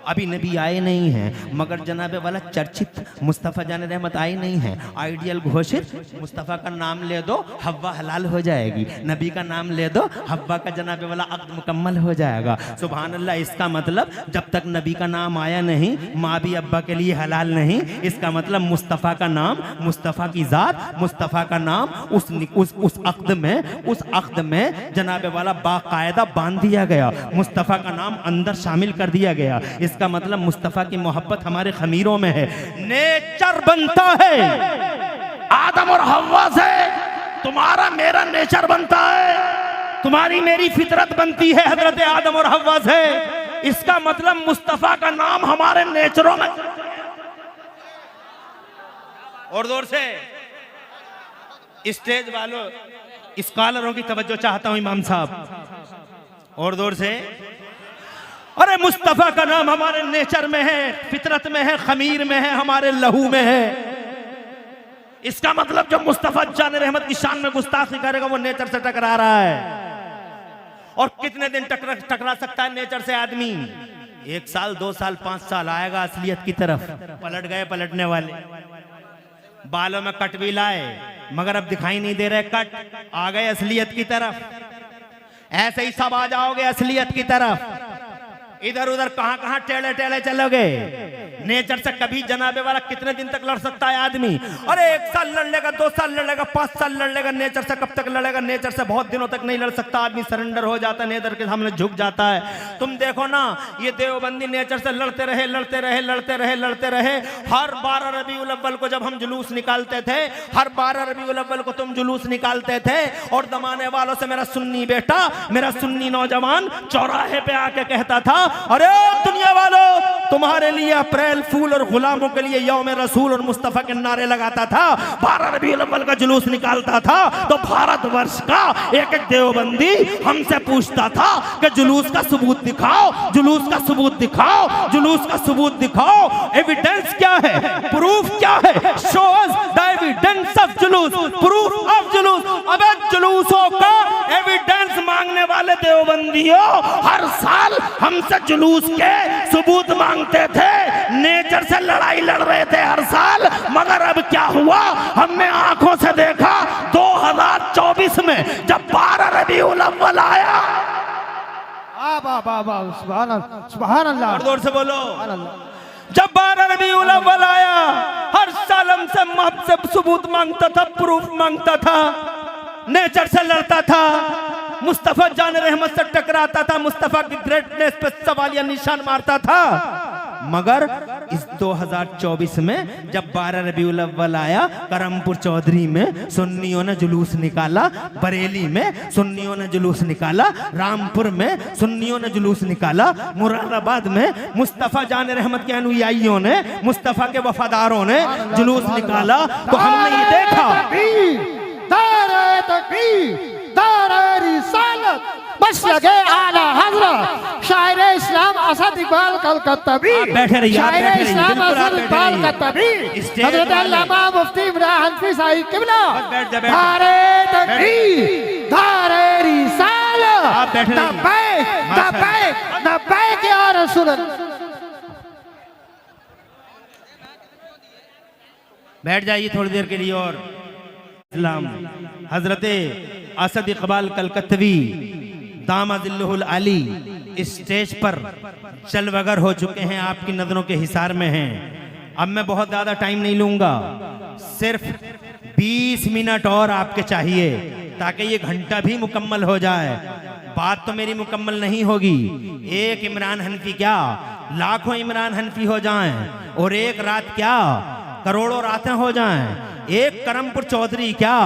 अभी नबी आए नहीं हैं, मगर जनाबे वाला चर्चित मुस्तफ़ा जान रहमत आए नहीं हैं, आइडियल घोषित मुस्तफ़ा का नाम ले दो हव्वा हलाल हो जाएगी, नबी का नाम ले दो हव्वा का जनाबे वाला अक़्द मुकम्मल हो जाएगा। सुभान अल्लाह। इसका मतलब जब तक नबी का नाम आया नहीं, माँ भी अब्बा के लिए हलाल नहीं। इसका मतलब मुस्तफ़ा का नाम, मुस्तफ़ा की ज़ात, मुस्तफ़ा का नाम उस अक़्द में जनाबे वाला बाकायदा बांध दिया गया, मुस्तफ़ा का नाम अंदर शामिल कर दिया गया। इसका मतलब मुस्तफ़ा की मोहब्बत हमारे खमीरों में है। नेचर बनता है आदम और हव्वा से, तुम्हारा मेरा नेचर बनता है, तुम्हारी मेरी फितरत बनती है हजरत आदम और हव्वा से। इसका मतलब मुस्तफ़ा का नाम हमारे नेचरों में। और जोर से स्टेज वालों, स्कॉलरों की तवज्जो चाहता हूं इमाम साहब, और जोर से। अरे मुस्तफ़ा का नाम हमारे नेचर में है, फितरत में है, खमीर में है, हमारे लहू में है। इसका मतलब जो मुस्तफ़ा जान रहमत की शान में गुस्ताखी करेगा वो नेचर से टकरा रहा है। और कितने दिन टकरा सकता है नेचर से आदमी? 1 साल, 2 साल, 5 साल, आएगा असलियत की तरफ। पलट गए पलटने वाले, बालों में कट भी लाए मगर अब दिखाई नहीं दे रहे कट, आ गए असलियत की तरफ। ऐसे ही सब आ जाओगे असलियत की तरफ। इधर उधर कहां कहां टेढ़े टेढ़े चलोगे। नेचर से कभी जनाबे वाला कितने दिन तक लड़ सकता है आदमी? अरे 1 साल लड़ लेगा, 2 साल लड़ लेगा, 5 साल लड़ लेगा, नेचर से कब तक लड़ेगा? नेचर से बहुत दिनों तक नहीं लड़ सकता आदमी, सरेंडर हो जाता है, नेचर के सामने झुक जाता है। तुम देखो ना, ये देवबंदी नेचर से लड़ते रहे लड़ते रहे लड़ते रहे लड़ते रहे। हर 12 रबीउल अव्वल को जब हम जुलूस निकालते थे, हर 12 रबीउल अव्वल को तुम जुलूस निकालते थे, और दमाने वालों से मेरा सुन्नी बेटा, मेरा सुन्नी नौजवान चौराहे पे आके कहता था, अरे दुनिया वालों तुम्हारे लिए अप्रैल फूल और गुलामों के लिए यौम रसूल और मुस्तफ़ा के नारे लगाता था, 12 रबीउल अव्वल का जुलूस निकालता था, तो भारतवर्ष का एक एक देवबंदी हमसे पूछता था कि जुलूस का सबूत दिखाओ, जुलूस का सबूत दिखाओ, जुलूस का सबूत दिखाओ। एविडेंस क्या है, प्रूफ क्या है? शोज द एविडेंस ऑफ जुलूस, प्रूफ ऑफ जुलूस। अबे जुलूसों का एविडेंस मांगने वाले देवबंदियों हर साल हमसे जुलूस के सबूत मांगते थे, नेचर से लड़ाई लड़ रहे थे हर साल। मगर अब क्या हुआ, हमने आंखों से देखा 2024 में जब 12 रबीउल अव्वल आया। सुभान अल्लाह, सुभान अल्लाह, और जोर से बोलो। सुभान अल्लाह। जब 12 रबीउल अव्वल आया, हर साल हमसे आपसे सबूत मांगता था, प्रूफ मांगता था, नेचर से लड़ता था, मुस्तफा जान रहमत से टकराता था, मुस्तफा की ग्रेटनेस पे सवालिया निशान मारता था। मगर इस 2024 में जब 12 रबीउल अव्वल आया, करमपुर चौधरी में सुन्नियों ने जुलूस निकाला, बरेली में सुन्नियों ने जुलूस निकाला, रामपुर में सुन्नियों ने जुलूस निकाला, मुरादाबाद में मुस्तफा जान रहमत के अनुयायियों ने, मुस्तफा के वफादारों ने जुलूस निकाला। तो हमने ये देखा, दारे तकबीर, दारे रिसालत, बस लगे आला हज़रत शायर इस्लाम असद इकबाल कलकत्तावी, बैठे रहिए, शायर बैठे रहिए, इस्लाम बिल्कुल आप असद बैठे इकबाल रहिए। कलकत्तावी, स्टेज हज़रत वाले। अल्लामा मुफ्ती इमरान हनफी साहिब किबला, बैठ जा, बैठ जा। दारे तकबीर, दारे रिसालत, आप बैठे रहिए। लब्बैक लब्बैक लब्बैक या रसूल अल्लाह। बैठ जाइए थोड़ी देर के लिए। और इस्लाम हजरते असद इकबाल कलकत्तवी दामादिल्लुहुल आली इस स्टेज पर जलवगर हो चुके हैं, आपकी नजरों के हिसार में हैं। अब मैं बहुत ज़्यादा टाइम नहीं लूँगा, सिर्फ 20 मिनट और आपके चाहिए ताकि ये घंटा भी मुकम्मल हो जाए। बात तो मेरी मुकम्मल नहीं होगी, एक इमरान हनफी क्या लाखों इमरान हनफी हो जाएं, और एक रात क्या करोड़ों रातें हो जाएं, एक करमपुर चौधरी क्या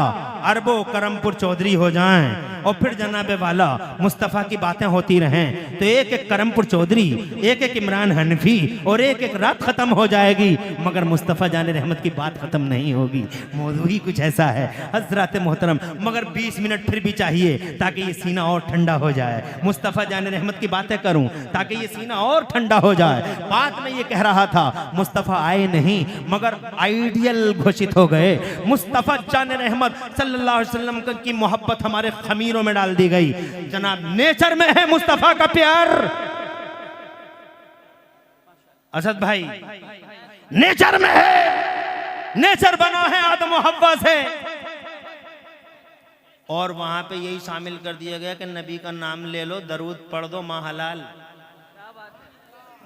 अरबों करमपुर चौधरी हो जाएं, और फिर जनाबे वाला मुस्तफ़ा की बातें होती रहें। तो एक एक करमपुर चौधरी, एक एक इमरान हनफी और एक एक रात ख़त्म हो जाएगी, मगर मुस्तफ़ा जाने रहमत की बात ख़त्म नहीं होगी। मौजू ही कुछ ऐसा है हज़रात मोहतरम। मगर 20 मिनट फिर भी चाहिए ताकि ये सीना और ठंडा हो जाए, मुस्तफ़ा जाने रहमत की बातें करूं ताकि ये सीना और ठंडा हो जाए। बात मैं ये कह रहा था, मुस्तफ़ा आए नहीं मगर आइडियल घोषित हो गए। मुस्तफ़ा जाने रहमत सल्लल्लाहु अलैहि वसल्लम की मोहब्बत हमारे खमीरों में डाल दी गई। जनाब नेचर में है मुस्तफ़ा का प्यार। असद भाई नेचर में है, नेचर बना है आदम और हव्वा से, और वहां पे यही शामिल कर दिया गया कि नबी का नाम ले लो, दरूद पढ़ दो, माँ हलाल।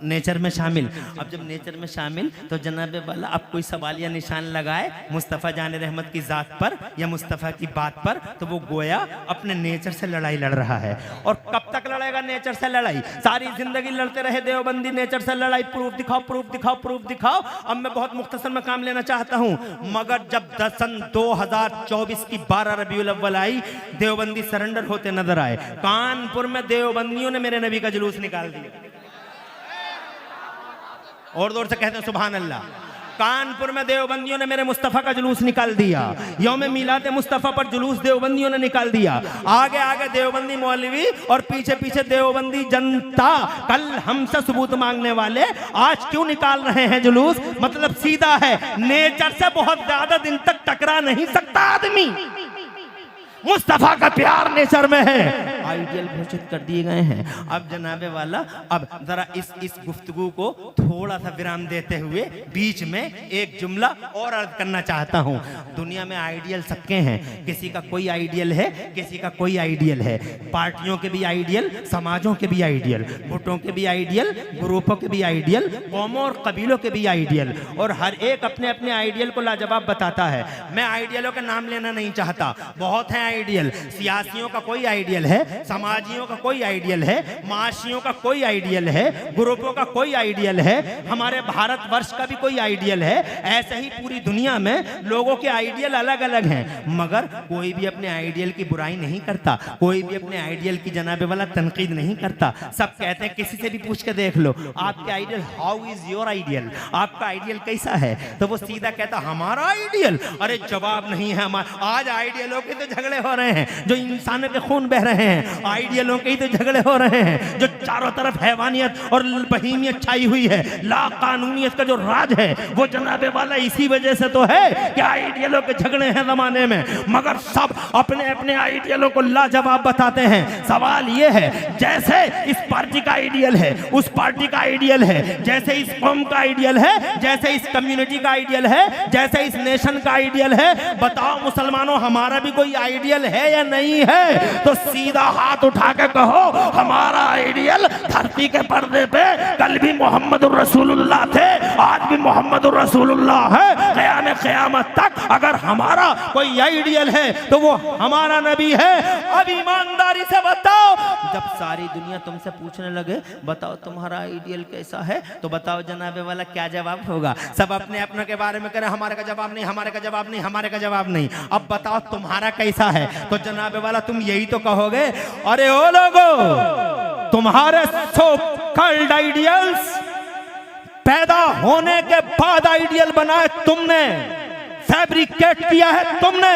नेचर में शामिल। अब जब नेचर में शामिल तो जनाबे वाला अब कोई सवाल या निशान लगाए मुस्तफ़ा जाने रहमत की ज़ात पर या मुस्तफ़ा की बात पर, तो वो गोया अपने नेचर से लड़ाई लड़ रहा है। और कब तक लड़ेगा नेचर से लड़ाई? सारी जिंदगी लड़ते रहे देवबंदी नेचर से लड़ाई, प्रूफ दिखाओ, प्रूफ दिखाओ, प्रूफ दिखाओ। अब मैं बहुत मुख्तसर में काम लेना चाहता हूँ, मगर जब सन 2024 की 12 रबीउल अव्वल आई, देवबंदी सरेंडर होते नजर आए। कानपुर में देवबंदियों ने मेरे नबी का जुलूस निकाल दिया, और जोर से कहते हैं सुभान अल्लाह। कानपुर में देवबंदियों ने मेरे मुस्तफ़ा का जुलूस निकाल दिया, यौम मिलाद मुस्तफ़ा पर जुलूस देवबंदियों ने निकाल दिया। आगे आगे देवबंदी मौलवी और पीछे पीछे देवबंदी जनता। कल हमसे सबूत मांगने वाले आज क्यों निकाल रहे हैं जुलूस? मतलब सीधा है, नेचर से बहुत ज्यादा दिन तक टकरा नहीं सकता आदमी। मुस्तफ़ा का प्यार नेचर में है, आइडियल घोषित कर दिए गए हैं। अब जनाबे वाला अब जरा इस गुफ्तगू को थोड़ा सा विराम देते हुए बीच में एक जुमला और अर्ज करना चाहता हूँ। दुनिया में आइडियल सबके हैं, किसी का कोई आइडियल है, किसी का कोई आइडियल है। पार्टियों के भी आइडियल, समाजों के भी आइडियल, गुटों के भी आइडियल, ग्रुपों के भी आइडियल, कौमों और कबीलों के भी आइडियल, और हर एक अपने अपने आइडियल को लाजवाब बताता है। मैं आइडियलों के नाम लेना नहीं चाहता, बहुत हैं आइडियल। सियासियों का कोई आइडियल है, समाजियों का कोई आइडियल है, माशियों का कोई आइडियल है, ग्रुपों का कोई आइडियल है, हमारे भारतवर्ष का भी कोई आइडियल है। ऐसे ही पूरी दुनिया में लोगों के आइडियल अलग अलग हैं, मगर कोई भी अपने आइडियल की बुराई नहीं करता, कोई भी अपने आइडियल की जनाबे वाला तनकीद नहीं करता। सब कहते हैं, किसी से भी पूछ के देख लो आपके ideal, how is your ideal, आपका आइडियल कैसा है, तो वो सीधा कहता हमारा आइडियल। अरे जवाब नहीं है हमारा। आज आइडियलों के तो झगड़े हो रहे हैं, जो इंसानों के खून बह रहे हैं, आइडियलों के ही तो झगड़े हो रहे हैं, जो चारों तरफ हैवानियत और बहीमियत छाई हुई है, ला कानूनियत का जो राज है वो जनाबे वाला इसी वजह से तो है कि आइडियलों के झगड़े हैं जमाने में, मगर सब अपने अपने आइडियलों को लाजवाब बताते हैं। सवाल ये है, जैसे इस पार्टी का आइडियल है, उस पार्टी का आइडियल है, जैसे इस कौम का आइडियल है, जैसे इस कम्युनिटी का आइडियल है, जैसे इस नेशन का आइडियल है, बताओ मुसलमानों हमारा भी कोई आइडियल है या नहीं है? तो सीधा हाथ उठा के कहो हमारा आइडियल धरती के पर्दे पे कल भी मोहम्मद रसूलुल्लाह थे, आज भी मोहम्मद रसूलुल्लाह है, क़यामत तक अगर हमारा कोई आइडियल है तो वो हमारा नबी है। अब ईमानदारी से बताओ, जब सारी दुनिया तुमसे पूछने लगे बताओ तुम्हारा आइडियल कैसा है, तो बताओ जनाबे वाला क्या जवाब होगा? सब अपने अपने के बारे में करें, हमारे का जवाब नहीं, हमारे का जवाब नहीं, हमारे का जवाब नहीं। अब बताओ तुम्हारा कैसा है, तो जनाबे वाला तुम यही तो कहोगे, अरे ओ लोगो तुम्हारे सो कॉल्ड आइडियल्स पैदा होने के बाद आइडियल बनाए तुमने, फैब्रिकेट किया है तुमने,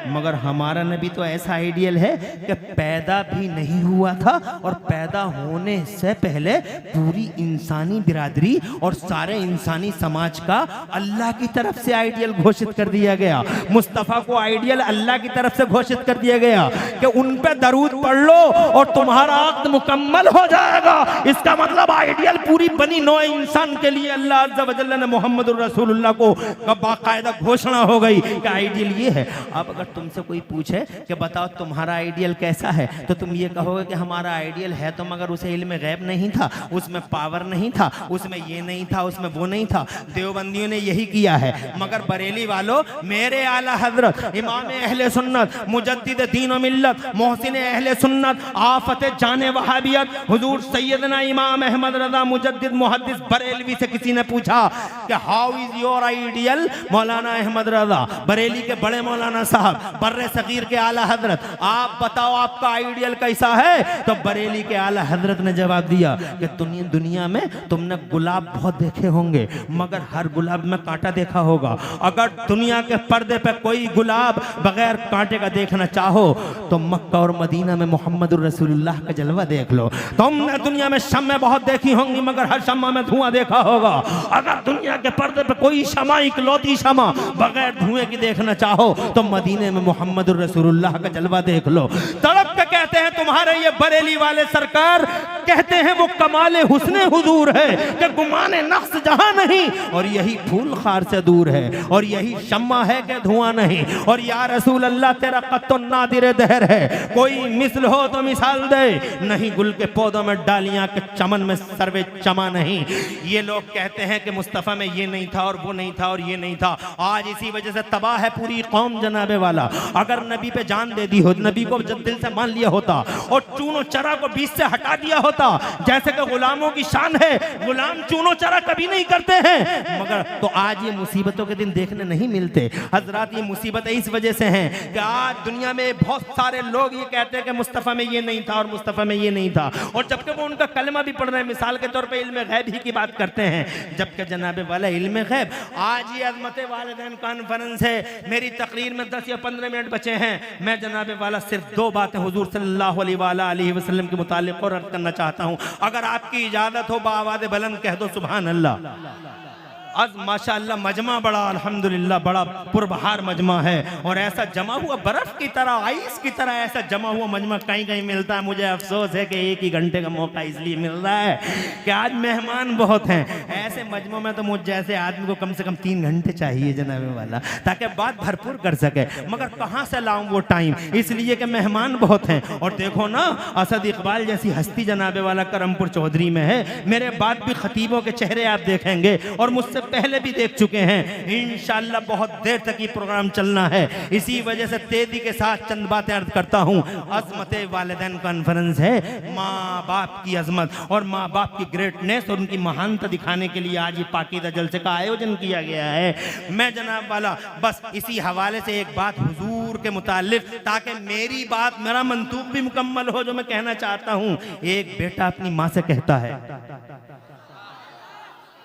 मगर हमारा नबी तो ऐसा आइडियल है कि पैदा भी नहीं हुआ था और पैदा होने से पहले पूरी इंसानी बिरादरी और सारे इंसानी समाज का अल्लाह की तरफ से आइडियल घोषित कर दिया गया। मुस्तफ़ा को आइडियल अल्लाह की तरफ से घोषित कर दिया गया कि उन पे दरूद पढ़ लो और तुम्हारा अक़्द मुकम्मल हो जाएगा। इसका मतलब आइडियल पूरी बनी नौ इंसान के लिए अल्लाह अज़्ज़ा व जल्ल ने मोहम्मद रसूलुल्लाह को बाकायदा घोषणा हो गई कि आइडियल ये है। अब अगर तुमसे कोई पूछे कि बताओ तुम्हारा आइडियल कैसा है, तो तुम ये कहोगे कि हमारा आइडियल है तो मगर उसे इल्म गैब नहीं था, उसमें पावर नहीं था, उसमें ये नहीं था, उसमें वो नहीं था। देवबंदियों ने यही किया है, मगर बरेली वालों मेरे आला हजरत इमाम अहले सुन्नत मुजद्दिद दीन व मिल्लत मोहसिन अहले सुन्नत आफत जाने वहाबियत हुजूर सैयदना इमाम अहमद रजा मुजद्दिद मुहद्दिस बरेलवी से किसी ने पूछा कि हाउ इज योर आइडियल, मौलाना अहमद रजा बरेली के बड़े मौलाना साहब बर्रे सगीर के आला हजरत, आप बताओ आपका आइडियल कैसा है? तो बरेली के आला हजरत ने जवाब दिया कि दुनिया में तुमने गुलाब बहुत देखे होंगे मगर हर गुलाब में कांटा देखा होगा। अगर दुनिया के पर्दे पे कोई गुलाब बगैर कांटे का देखना चाहो तो मक्का और मदीना में मोहम्मद रसूलुल्लाह का जलवा देख लो। तुमने दुनिया में शम्में बहुत देखी होंगी मगर हर शम्मा में धुआं देखा होगा। अगर दुनिया के पर्दे पे कोई शमा इकलौती शमा बगैर धुएं की देखना चाहो तो मदीने में मोहम्मद रसूलुल्लाह का जलवा देख लो। तड़प के कहते हैं तुम्हारे ये बरेली वाले सरकार, कहते हैं वो कमाले हुस्ने हुजूर है कि गुमाने नफ्स जहां नहीं, और यही फूल खार से दूर है और यही शम्मा है कि धुआं नहीं। और या रसूल अल्लाह तेरा कत्तो नादिर दहर है, कोई मिसल हो तो मिसाल दे, नहीं गुल के पौधों में डालियां के चमन में सर्वे चमा नहीं। ये लोग कहते हैं कि मुस्तफ़ा में ये नहीं था और वो नहीं था और ये नहीं था। आज इसी वजह से तबाह है पूरी कौम जनाबे वाला। अगर नबी पे जान दे दी हो, नबी को जब दिल से मान लिया होता और चूनो चरा को बीच से हटा दिया होता, जैसे कि गुलामों की शान है, गुलाम चूनो चरा कभी नहीं करते हैं, मगर तो आज ये मुसीबतों के दिन देखने नहीं मिलते। हजरात ये मुसीबतें इस वजह से हैं कि आज दुनिया में बहुत सारे लोग ये कहते हैं कि मुस्तफ़ा में ये नहीं था और मुस्तफ़ा में ये नहीं था, और जबकि वो उनका कलमा भी पढ़ रहे हैं, मिसाल के तौर पे इल्म गैब ही की बात करते हैं, जबकि जनाबे वाला इल्म गैब। आज ये अज़मत वालिदैन कॉन्फ्रेंस है, मेरी तकरीर में 10 या 15 मिनट बचे हैं। मैं जनाबे वाला सिर्फ 2 बातें हुजूर सल्लल्लाहु अलैहि वसल्लम के मुतालिक और अर्ज करना चाहता हूं। अगर आपकी इजाजत हो बाआवाज़ बुलंद कह दो सुभान अल्लाह। आज माशाअल्लाह मजमा बड़ा अल्हम्दुलिल्लाह बड़ा पुरबहार मजमा है, और ऐसा जमा हुआ बर्फ की तरह, आइस की तरह ऐसा जमा हुआ मजमा कहीं कहीं मिलता है। मुझे अफसोस है कि 1 ही घंटे का मौका इसलिए मिल रहा है कि आज मेहमान बहुत हैं। ऐसे मजमू में तो मुझ जैसे आदमी को कम से कम 3 घंटे चाहिए जनाबे वाला, ताकि बात भरपूर कर सके, मगर कहाँ से लाऊं वो टाइम, इसलिए कि मेहमान बहुत हैं। और देखो ना, असद इकबाल जैसी हस्ती जनाबे वाला करमपुर चौधरी में है। मेरे बाद भी खतीबों के चेहरे आप देखेंगे, और मुझसे पहले भी देख चुके हैं। इंशाअल्लाह बहुत देर तक ये प्रोग्राम चलना है, इसी वजह से तेजी के साथ चंद बातें अर्ज करता हूँ। अज़मत वालिदैन कॉन्फ्रेंस है, माँ बाप की अजमत और माँ बाप की ग्रेटनेस और उनकी महानता दिखाने के लिए आज ये पाकीज़ा जलसे का आयोजन किया गया है। मैं जनाब वाला बस इसी हवाले से एक बात हुजूर के मुतालिक, ताकि मेरी बात, मेरा मंतूब भी मुकम्मल हो, जो मैं कहना चाहता हूँ। एक बेटा अपनी माँ से कहता है,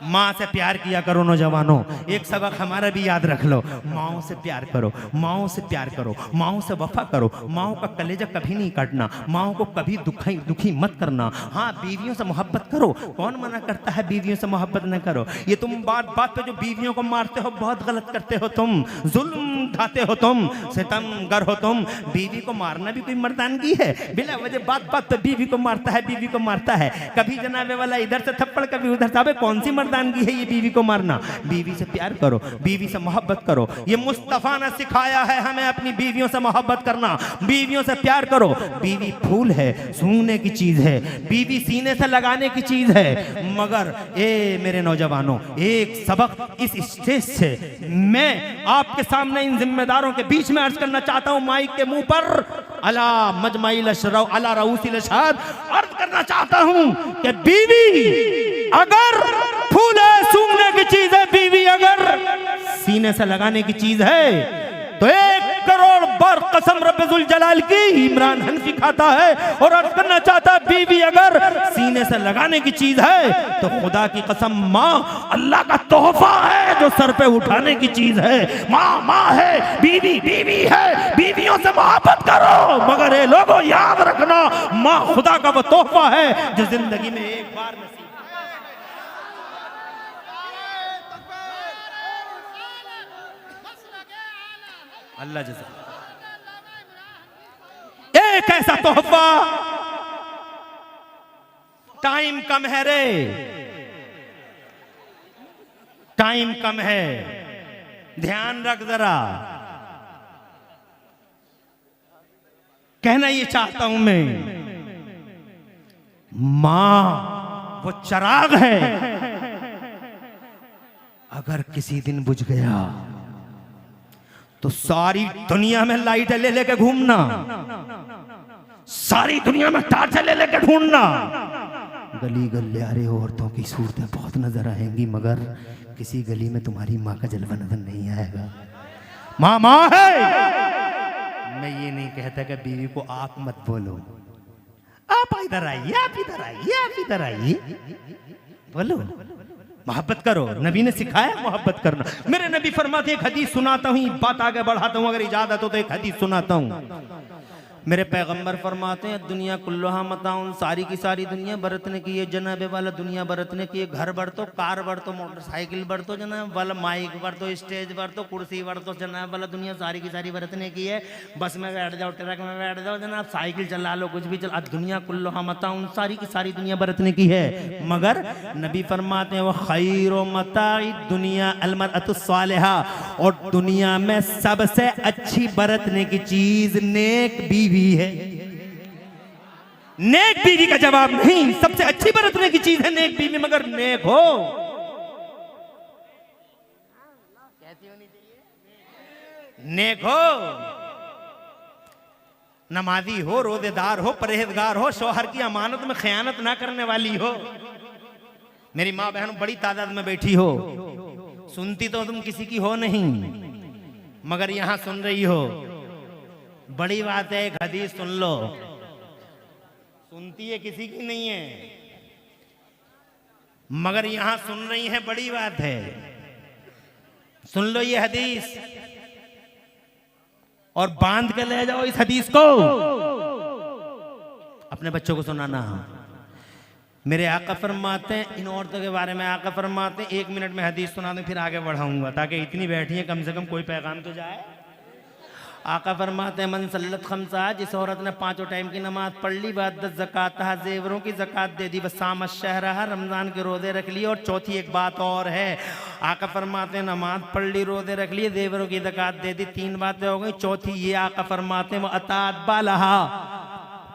माँ से प्यार किया करो नौजवानों, एक सबक हमारा भी याद रख लो, माओ से प्यार करो, माओ से प्यार करो, माओ से वफा करो, माओ का कलेजा कभी नहीं काटना, माओ को कभी दुखी मत करना। हाँ, बीवियों से मोहब्बत करो, कौन मना करता है बीवियों से मोहब्बत न करो। ये तुम बात बात पे जो बीवियों को मारते हो, बहुत गलत करते हो तुम, जुल्म ढाते हो तुम, सितमगर हो तुम। बीवी को मारना भी कोई मर्दानगी है? बिला वजह बात बात पे बीवी को मारता है, बीवी को मारता है, कभी जनाबे वाला इधर से थप्पड़, कभी उधर से। कौन सी मर्दानगी है ये बीवी को मारना? बीवी से प्यार करो, बीवी से मोहब्बत करो। ये मुस्तफा ने सिखाया है हमें अपनी बीवियों से मोहब्बत करना, बीवियों से प्यार करो। बीवी फूल है, सूंघने की चीज है, बीवी सीने से लगाने की चीज है। मगर ए मेरे नौजवानों, एक सबक इस स्टेज से मैं आपके सामने इन जिम्मेदारों के बीच में अर्ज करना चाहता हूं, माइक के मुंह पर अला मजमाइल अशरौ अला रऊसिल अशहाद अर्ज करना चाहता हूं कि बीवी अगर फूल है, सूंघने की चीज है, बीवी अगर सीने से लगाने की चीज है, तो 1 करोड़ बार कसम रब्बुल जलाल की इमरान हनफी खाता है और अर्ज करना चाहता है, बीवी अगर सीने से लगाने की चीज है तो खुदा की कसम माँ अल्लाह का तोहफा है जो सर पे उठाने की चीज है। माँ माँ है, बीवी बीवी है, बीवियों से मोहब्बत करो। मगर ये लोगों याद रखना, माँ खुदा का वो तोहफा है जो जिंदगी में एक बार नसीब। अल्लाह जज़ा, एक ऐसा तोहफा, टाइम कम है रे, टाइम कम है, ध्यान रख जरा। कहना ये चाहता हूं मैं, मां वो चिराग है, अगर किसी दिन बुझ गया तो सारी दुनिया में लाइट ले लेके घूमना, सारी दुनिया में टार्च ले लेके ढूंढना। गली गलियारे औरतों की सूरतें बहुत नजर आएंगी, मगर किसी गली में तुम्हारी माँ का जलवा नजर नहीं आएगा। माँ माँ है। मैं ये नहीं कहता कि बीवी को आप मत बोलो, आप इधर आइए, आप इधर आइए, आप इधर आइए, बोलो, मोहब्बत करो। नबी ने सिखाया मोहब्बत करना। मेरे नबी फरमाते, एक हदीस सुनाता हूँ, बात आगे बढ़ाता हूँ, अगर इजाजत हो तो एक हदीस सुनाता हूँ। मेरे पैगंबर फरमाते हैं, दुनिया कुल्लुहा मताउन, सारी की सारी दुनिया बरतने की है जनाबे वाला, दुनिया बरतने की है। घर बढ़ तो, कार बढ़ तो, मोटरसाइकिल बढ़ तो जनाब वाला, माइक बढ़ तो, स्टेज बढ़ तो, कुर्सी बढ़ तो जनाब वाला, दुनिया सारी की सारी बरतने की है। बस में बैठ जाओ, ट्रक में बैठ जाओ जनाब, साइकिल चला लो, कुछ भी चला, दुनिया कुल्लुहा मताउन, सारी की सारी दुनिया बरतने की है। मगर नबी फरमाते हैं, वो खैरो मताई दुनिया अलमरअतुस सालिहा, और दुनिया में सबसे अच्छी बरतने की चीज नेक बीवी है। नेक बीवी का जवाब नहीं, सबसे अच्छी बरतने की चीज है नेक बीवी, मगर नेक हो। कैसी होनी चाहिए? नेक हो, नमाजी हो, रोजेदार हो, परहेजगार हो, शौहर की अमानत में खयानत ना करने वाली हो। मेरी माँ बहन बड़ी तादाद में बैठी हो, सुनती तो तुम किसी की हो नहीं, मगर यहां सुन रही हो, बड़ी बात है। एक हदीस सुन लो, सुनती है किसी की नहीं है, मगर यहां सुन रही है, बड़ी बात है। सुन लो ये हदीस और बांध के ले जाओ इस हदीस को, अपने बच्चों को सुनाना। मेरे आका फरमाते हैं, इन औरतों के बारे में आका फरमाते हैं, 1 मिनट में हदीस सुना दूं फिर आगे बढ़ाऊंगा, ताकि इतनी बैठी है कम से कम कोई पैगाम तो जाए। आका फरमाते हैं मन सल्लत खमसा, जिस औरत ने 5 टाइम की नमाज पढ़ ली, बाद ज़कात जेवरों की ज़कात दे दी, वसाम शहरहा, रमज़ान के रोज़े रख लिए। और चौथी एक बात और है, आका फरमाते हैं नमाज पढ़ ली, रोज़े रख लिए, जेवरों की ज़कात दे दी, 3 बातें हो गई। चौथी ये आका फरमाते हैं वो अतात बालहा,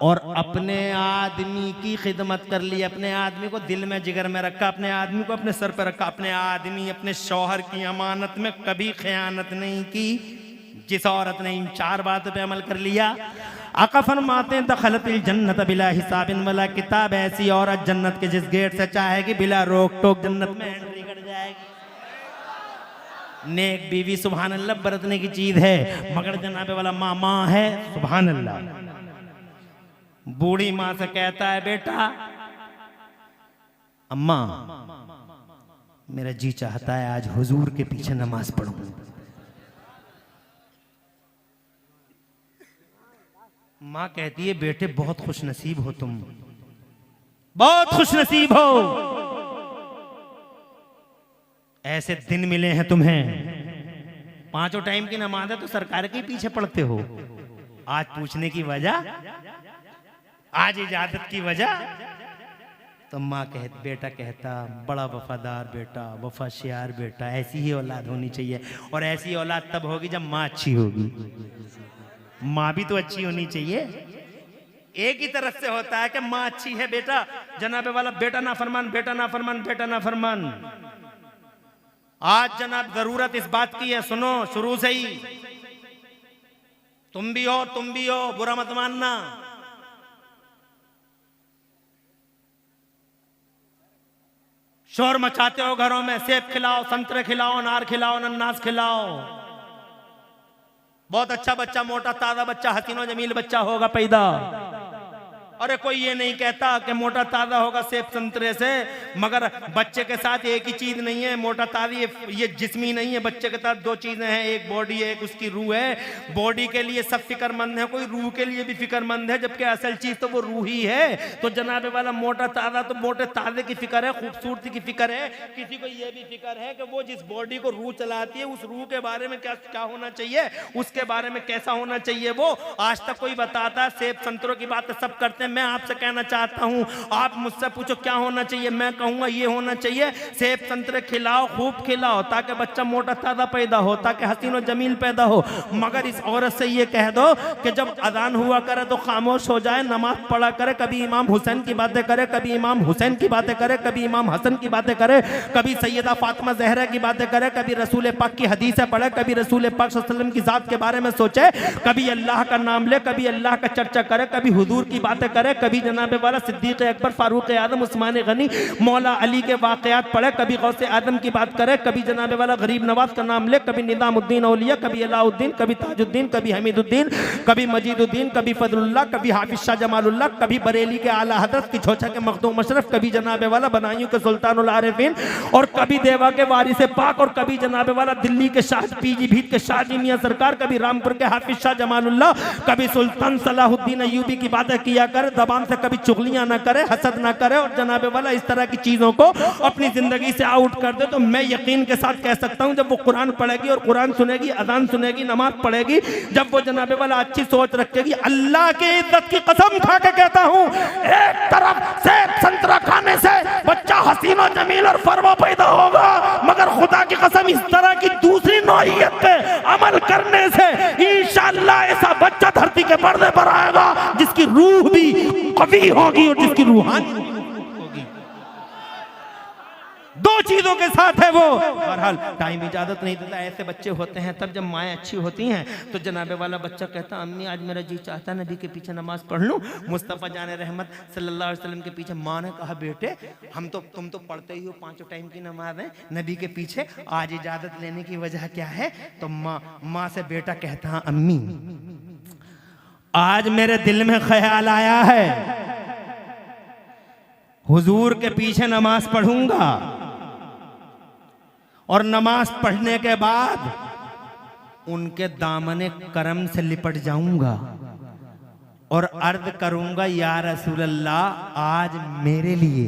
और अपने आदमी की खिदमत कर ली, अपने आदमी को दिल में जिगर में रखा, अपने आदमी को अपने सर पर रखा, अपने आदमी अपने शौहर की अमानत में कभी खयानत नहीं की। जिस औरत ने इन 4 बातों पे अमल कर लिया, आका फरमाते हैं दखलतिल जन्नत बिला हिसाबिन वला किताब, ऐसी औरत जन्नत के जिस गेट से चाहेगी बिला रोक टोक जन्नत में एंट्री कर जाएगी। नेक बीवी सुभान अल्लाह बरतने की चीज है, मगर जनाबे वाला माँ है, सुभान अल्लाह। बूढ़ी माँ से कहता है बेटा अम्मा मेरा जी चाहता है आज हुजूर के पीछे नमाज पढ़ूं। माँ कहती है बेटे बहुत खुश नसीब हो तुम, बहुत खुश नसीब हो, ऐसे दिन मिले हैं तुम्हें। 5 टाइम की नमाज है तो सरकार के पीछे पढ़ते हो। आज पूछने की वजह, आज इजाजत की वजह। तो माँ बेटा कहता बड़ा वफादार बेटा, वफाशियार बेटा, ऐसी ही औलाद होनी चाहिए। और ऐसी औलाद तब होगी जब माँ अच्छी होगी। माँ भी तो अच्छी होनी चाहिए। एक ही तरफ से होता है कि माँ अच्छी है, बेटा जनाबे वाला बेटा ना फरमान, बेटा ना फरमान, बेटा ना फरमान। आज जनाब जरूरत इस बात की है, सुनो शुरू से ही, तुम भी हो, बुरा मत मानना। शोर मचाते हो घरों में, सेब खिलाओ, संतरे खिलाओ, अनार खिलाओ, अनानास खिलाओ। बहुत अच्छा बच्चा, मोटा ताजा बच्चा, हसीनो जमील बच्चा होगा पैदा। अरे कोई ये नहीं कहता कि मोटा ताजा होगा सेब संतरे से, मगर बच्चे के साथ एक ही चीज नहीं है। मोटा ताजा ये जिस्मी नहीं है, बच्चे के साथ 2 चीजें हैं, एक बॉडी है, एक उसकी रूह है। बॉडी के लिए सब फिक्रमंद है, कोई रूह के लिए भी फिक्रमंद है, जबकि असल चीज तो वो रूह ही है। तो जनाबे वाला मोटा ताजा तो मोटे ताजे की फिक्र है, खूबसूरती की फिक्र है। किसी को ये भी फिक्र है कि वो जिस बॉडी को रूह चलाती है, उस रूह के बारे में क्या होना चाहिए, उसके बारे में कैसा होना चाहिए। वो आज तक कोई बताता, सेब संतरों की बातें सब करते हैं। मैं आपसे कहना चाहता हूं, आप मुझसे पूछो क्या होना चाहिए, मैं कहूंगा ये होना चाहिए, सेब संतरे खिलाओ, खूब खिलाओ, ताकि बच्चा मोटा ताजा पैदा हो, ताकि हसीन और जमील पैदा हो। मगर इस औरत से ये कह दो कि जब अजान हुआ करे तो खामोश हो जाए, नमाज पढ़ा करे, कभी इमाम हुसैन की बातें करे, कभी इमाम हुसैन की बातें करे, कभी इमाम हसन की बातें करे, कभी सैयदा फातिमा ज़हरा की बातें करे, कभी रसूल पाक की हदीसें पढ़े, कभी रसूल पाक सल्लल्लाहु अलैहि वसल्लम की जात के बारे में सोचे, कभी अल्लाह का नाम ले, कभी अल्लाह का चर्चा करे, कभी हुजूर की बातें करे, कभी जनाबे वाला सिद्दीक अकबर, फारूक आजम, उस्मान गनी, मौला अली के वाकयात पढ़े, कभी गौसे आदम की बात करे, कभी जनाबे वाला गरीब नवाज का नाम ले, कभी निजामुद्दीन औलिया, कभी अलाउद्दीन, कभी ताजुद्दीन, कभी हमीदुद्दीन, कभी मजीदुद्दीन, कभी फजलुल्लाह, कभी हाफिज शाह जमालुल्लाह, कभी बरेली के आला हजरत की छोचा के मखदूम मशरफ, कभी जनाबे वाला बनाइयों के सुल्तानुल आरिफीन, और कभी देवा के वारिस पाक, और कभी जनाबे वाला दिल्ली के शाह पीजी भीत के शाहजी मियां सरकार, कभी रामपुर के हाफिज शाह जमालुल्लाह, कभी सुल्तान सलाहुद्दीन अय्यूबी की बातें किया करे, जबान से कभी चुगलियां ना करे, हसद ना करे, और जनाबे वाला इस तरह की चीजों को अपनी जिंदगी से आउट कर दे। तो मैं यकीन के साथ कह सकता हूं, जब वो कुरान पढ़ेगी और कुरान सुनेगी, अजान सुनेगी, नमाज पढ़ेगी, जब वो जनाबे वाला अच्छी सोच रखेगी, अल्लाह की इज्जत की कसम खा के कहता हूं, एक तरफ से संतरा खाने से बच्चा हसीन और जमील और फरमा पैदा होगा, मगर खुदा की कसम इस तरह की दूसरी नौइयत पे अमल करने से इंशाअल्लाह ऐसा बच्चा धरती के पर्दे पर आएगा जिसकी रूह भी कवी होगी और जिसकी रूहानी होगी। 2 चीजों के साथ है वो। बहरहाल टाइम इजाजत नहीं देता, ऐसे बच्चे होते हैं तब जब माएँ अच्छी होती हैं तो जनाबे वाला बच्चा कहता अम्मी आज मेरा जी चाहता नबी के पीछे नमाज पढ़ लूं, मुस्तफ़ा जान रहमत सल्लल्लाहु अलैहि वसल्लम के पीछे। माँ ने कहा बेटे तुम तो पढ़ते ही हो 5 टाइम की नमाज है नबी के पीछे, आज इजाजत लेने की वजह क्या है? तो माँ से बेटा कहता अम्मी आज मेरे दिल में ख्याल आया है हुजूर के पीछे नमाज पढ़ूंगा, और नमाज पढ़ने के बाद उनके दामने करम से लिपट जाऊंगा और अर्ज करूंगा या रसूल अल्लाह आज मेरे लिए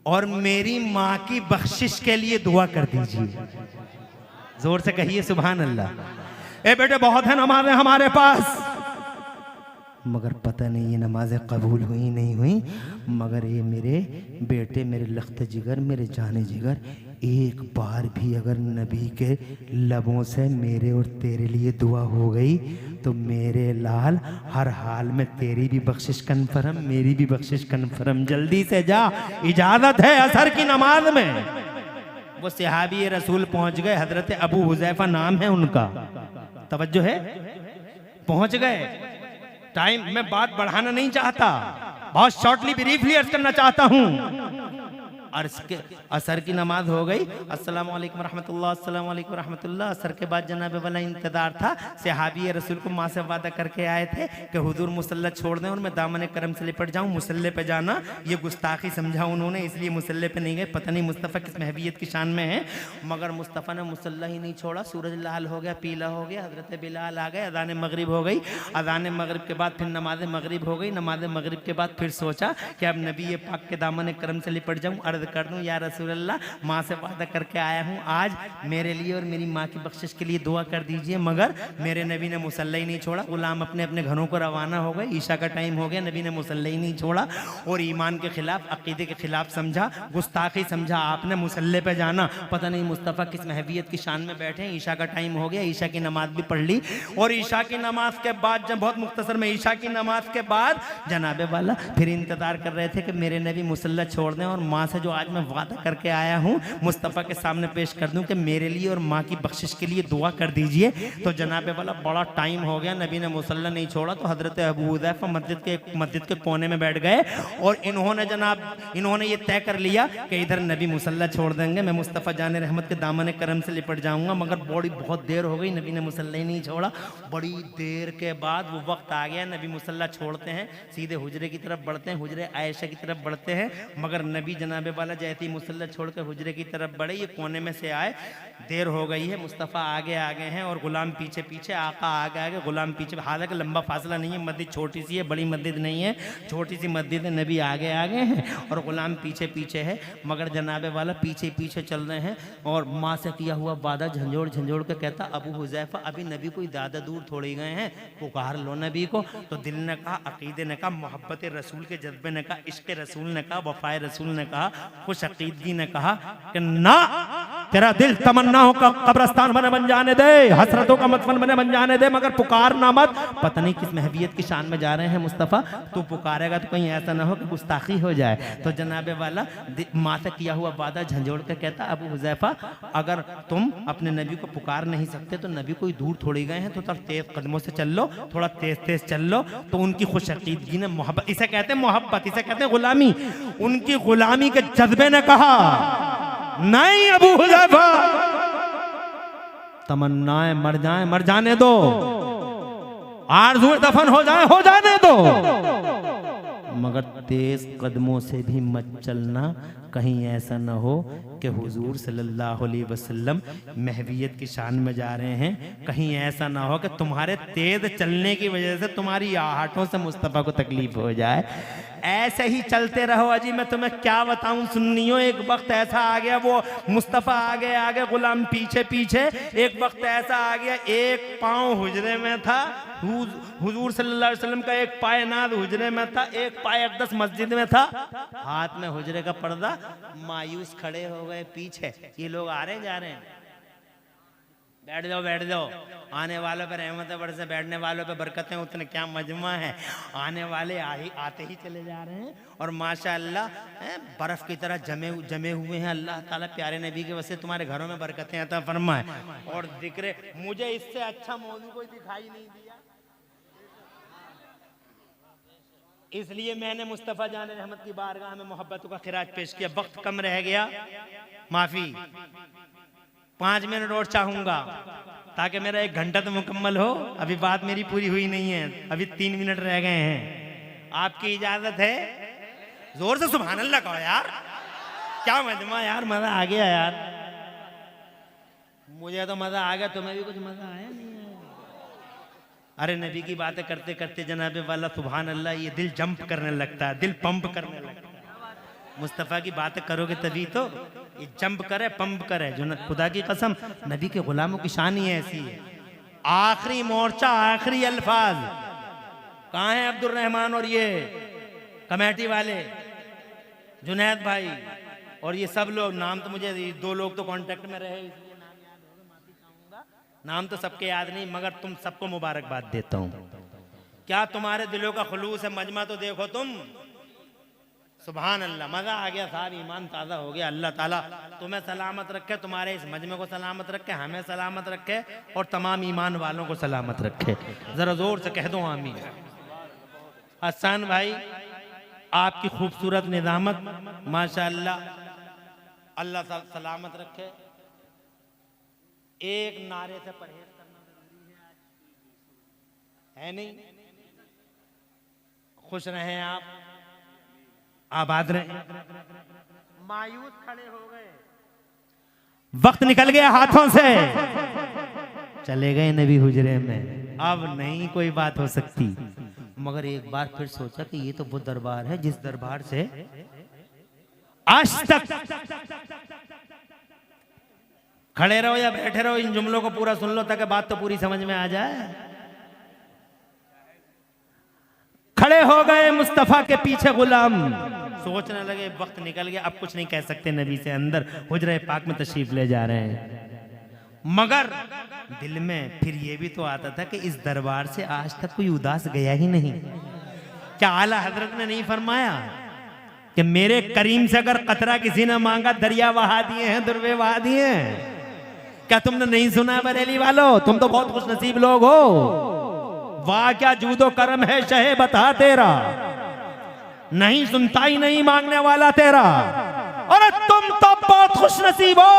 और मेरी माँ की बख्शिश के लिए दुआ कर दीजिए। जोर से कहिए सुभान अल्लाह। ए बेटे बहुत है नमाजें हमारे पास, मगर पता नहीं ये नमाजें कबूल हुई नहीं हुई। मगर ये मेरे बेटे, मेरे लख्त जिगर, मेरे जाने जिगर, एक बार भी अगर नबी के लबों से मेरे और तेरे लिए दुआ हो गई तो मेरे लाल हर हाल में तेरी भी बख्शिश कन्फर्म, मेरी भी बख्शिश कन्फर्म। जल्दी से जा, इजाजत है असर की नमाज में। वो सहाबी रसूल पहुंच गए, हजरत अबू हुज़ैफा नाम है उनका, तवज्जो है, पहुंच गए। टाइम मैं बात बढ़ाना नहीं चाहता, बहुत शॉर्टली ब्रीफली अर्ज करना चाहता हूं। अर्ज के असर की नमाज हो गई, अस्सलामु अलैकुम रहमतुल्लाह, अस्सलामु अलैकुम रहमतुल्लाह। असर के बाद जनाब वाला इंतजार था। सहाबी रसूल को माँ से वादा करके आए थे कि हुजूर मुसल्ला छोड़ दें और मैं दामन करम से लिपट जाऊं। मुसल्ले पे जाना ये गुस्ताखी समझा उन्होंने, इसलिए मुसल्ले पे नहीं गए। पता नहीं मुस्तफ़ा किस महवियत की शान में है, मगर मुस्तफ़ा ने मुसल्ला ही नहीं छोड़ा। सूरज लाल हो गया, पीला हो गया, हजरत बिलाल आ गए, अज़ान मगरिब हो गई। अज़ान मगरिब के बाद फिर नमाज मगरिब हो गई। नमाज मगरिब के बाद फिर सोचा कि अब नबी पाक के दामन करम से लिपट जाऊं, अर्ज कर दूं या रसूल अल्लाह, माँ से वादा करके आया हूँ, आज मेरे लिए और मेरी माँ की बख्शिश के लिए दुआ कर दीजिए। मगर मेरे नबी ने मुसल्ला ही नहीं छोड़ा। गुलाम अपने अपने घरों को रवाना हो गए, ईशा का टाइम हो गया, नबी ने मुसल्ला ही नहीं छोड़ा। और ईमान के खिलाफ, अकीदे के खिलाफ समझा, गुस्ताखी समझा आपने मुसल्ले पे जाना। पता नहीं मुस्तफ़ा किस महवियत की शान में बैठे हैं। ईशा का टाइम हो गया, ईशा की नमाज भी पढ़ ली। और ईशा की नमाज के बाद, जब बहुत मुख्तसर में, ईशा की नमाज के बाद जनाबे वाला फिर इंतजार कर रहे थे कि मेरे नबी मुसल्ला छोड़ दें और माँ से जो आज मैं वादा करके आया हूँ मुस्तफ़ा के सामने पेश कर दूं कि मेरे लिए और माँ की बख्शिश के लिए दुआ कर दीजिए। तो जनाबे वाला बड़ा टाइम हो गया, नबी ने मुसल्ला नहीं छोड़ा। तो हजरत अबू हुज़ैफा मस्जिद के कोने में बैठ गए और इन्होंने ये तय कर लिया कि इधर नबी मुसल्ला छोड़ देंगे, मैं मुस्तफ़ा जान रहमत के दामन करम से लिपट जाऊंगा। मगर बहुत देर हो गई, नबी ने मुसल्ला ही नहीं छोड़ा। बड़ी देर के बाद वो वक्त आ गया, नबी मुसल्ला छोड़ते हैं, सीधे हुजरे की तरफ बढ़ते हैं, हुजरे आयशा की तरफ बढ़ते हैं। मगर नबी जनाबे वाला जैसे ही मुसल्ला छोड़ के हुजरे की तरफ बढ़े, ये कोने में से आए, देर हो गई है, मुस्तफ़ा आगे आगे हैं और गुलाम पीछे पीछे, आका आगे आगे, गुलाम पीछे। हालांकि लंबा फासला नहीं है, मस्जिद छोटी सी है, बड़ी मस्जिद नहीं है, छोटी सी मस्जिद है। नबी आगे आगे हैं और गुलाम पीछे पीछे है। मगर जनाबे वाला पीछे पीछे चल रहे हैं और माँ से किया हुआ वादा झंझोड़ झंझोड़ के कहता, अबू हुज़ैफा अभी नबी कोई ज़्यादा दूर थोड़ी गए हैं, पुकार लो नबी को। तो दिल ने कहा, अकीदे ने कहा, मोहब्बत रसूल के जज्बे ने कहा, इश्क रसूल ने कहा, वफ़ाए रसूल ने कहा, खुश अकीदगी ने कहा कि ना, तेरा दिल तमन्नाओं का कब्रस्तान बन जाने दे, हसरतों का मतफन बन जाने दे, मगर पुकारना मत। पता नहीं किस महवियत की शान में जा रहे हैं मुस्तफ़ा, तू पुकारेगा तो कहीं ऐसा ना हो कि गुस्ताखी हो जाए। तो जनाबे वाला माँ से किया हुआ वादा झंझोड़ के कहता, अबू हुज़ैफा अगर तुम अपने नबी को पुकार नहीं सकते तो नबी कोई दूर थोड़ी गए हैं, तो थोड़ा तेज कदमों से चल लो, थोड़ा तेज तेज चल लो। तो उनकी खुश अकीदगी ने, मोहब्बत, इसे कहते हैं मोहब्बत, इसे कहते हैं गुलामी, उनकी गुलामी के जज्बे ने कहा, नहीं अबू हुज़ैफा, तमन्नाएं मर जाने दो, आरज़ू दफन हो जाने दो, मगर तेज कदमों से भी मत चलना, कहीं ऐसा न हो कि हुजूर सल्लल्लाहु अलैहि वसल्लम महवियत की शान में जा रहे हैं। कहीं ऐसा ना हो कि तुम्हारे तेज चलने की वजह से तुम्हारी आहटों से मुस्तफ़ा को तकलीफ हो जाए। ऐसे ही चलते रहो। अजी मैं तुम्हें क्या बताऊं सुन्नियों, एक वक्त ऐसा आ गया, वो मुस्तफ़ा आगे आगे, गुलाम पीछे पीछे। एक वक्त ऐसा आ गया, एक पाँव हुजरे में था, हुजूर सल्लल्लाहु अलैहि वसल्लम का एक पाय नाद हुजरे में था, एक पाय अक़दस मस्जिद में था, हाथ में हुजरे का पर्दा। मायूस खड़े हो गए पीछे, ये लोग आ रहे जा रहे हैं, बैठ जाओ, आने वालों पे रहमत बरसे, बैठने वालों पे बरकतें उतने, क्या मजमा है। आने वाले आते ही चले जा रहे हैं और माशाअल्लाह बर्फ की तरह जमे हुए हैं। अल्लाह ताला प्यारे नबी के वजह से तुम्हारे घरों में बरकतें अता फरमाए। और जिक्र, मुझे इससे अच्छा मौजू कोई दिखाई नहीं दिया, इसलिए मैंने मुस्तफ़ा जान रहमत की बारगाह में मोहब्बतों का खिराज पेश किया। वक्त कम रह गया, माफी, 5 मिनट और चाहूंगा ताकि मेरा 1 घंटा तो मुकम्मल हो। अभी बात मेरी पूरी हुई नहीं है, अभी 3 मिनट रह गए हैं। आपकी इजाजत है? जोर से सुभान अल्लाह कहो यार, क्या मजमा यार, मजा आ गया यार, मुझे तो मजा आ गया, तुम्हें भी कुछ मजा आया नहीं है? अरे नबी की बातें करते करते जनाबे वाला सुभान अल्लाह, ये दिल जंप करने लगता है, दिल पंप करने लगता है। मुस्तफ़ा की बातें करोगे तभी तो ये जंप करे, पंप करे। जो खुदा की कसम, नबी के गुलामों की शान ही ऐसी है। आखिरी मोर्चा, आखिरी अल्फाज। कहाँ है अब्दुल रहमान और ये कमेटी वाले, जुनैद भाई और ये सब लोग? नाम तो मुझे, 2 लोग तो कांटेक्ट में रहे इसलिए नाम याद होगा, माफी चाहूंगा। नाम तो सबके याद नहीं, मगर तुम सबको मुबारकबाद देता हूँ। क्या तुम्हारे दिलों का खुलूस है, मजमा तो देखो तुम। सुभान अल्लाह, मजा आ गया साहब, ईमान ताज़ा हो गया। अल्लाह ताला तुम्हें सलामत रखे, तुम्हारे इस मजमे को सलामत रखे, हमें सलामत रखे और तमाम ईमान वालों को सलामत रखे। जरा जोर से कह दो आमीन। हसन भाई, आपकी खूबसूरत निजामत माशाअल्लाह, अल्लाह सलामत रखे। एक नारे से परहेज करना जरूरी है नहीं? खुश रहें आप, आबाद रहे। मायूस खड़े हो गए, वक्त निकल गया हाथों से, चले गए नबी हुजरे में, अब नहीं कोई बात हो सकती। मगर एक बार फिर सोचा कि ये तो वो दरबार है जिस दरबार से आज तक, खड़े रहो या बैठे रहो, इन जुमलों को पूरा सुन लो ताकि बात तो पूरी समझ में आ जाए। खड़े हो गए मुस्तफा के पीछे गुलाम, सोचने लगे वक्त निकल गया, अब कुछ नहीं कह सकते नबी से। अंदर हुजरे पाक में तशरीफ ले जा रहे हैं, मगर दिल में फिर ये भी तो आता था कि इस दरबार से आज तक कोई उदास गया ही नहीं। क्या आला हजरत ने नहीं फरमाया कि मेरे करीम से अगर कतरा किसी ने मांगा, दरिया बहा दिए हैं, दुर्वे बहा दिए हैं? क्या तुमने नहीं सुना बरेली वालों? तुम तो बहुत खुश नसीब लोग हो। वाह क्या जूदो करम है शहे बता तेरा, नहीं सुनता ही नहीं मांगने वाला तेरा। और तुम तो बहुत खुश नसीब हो,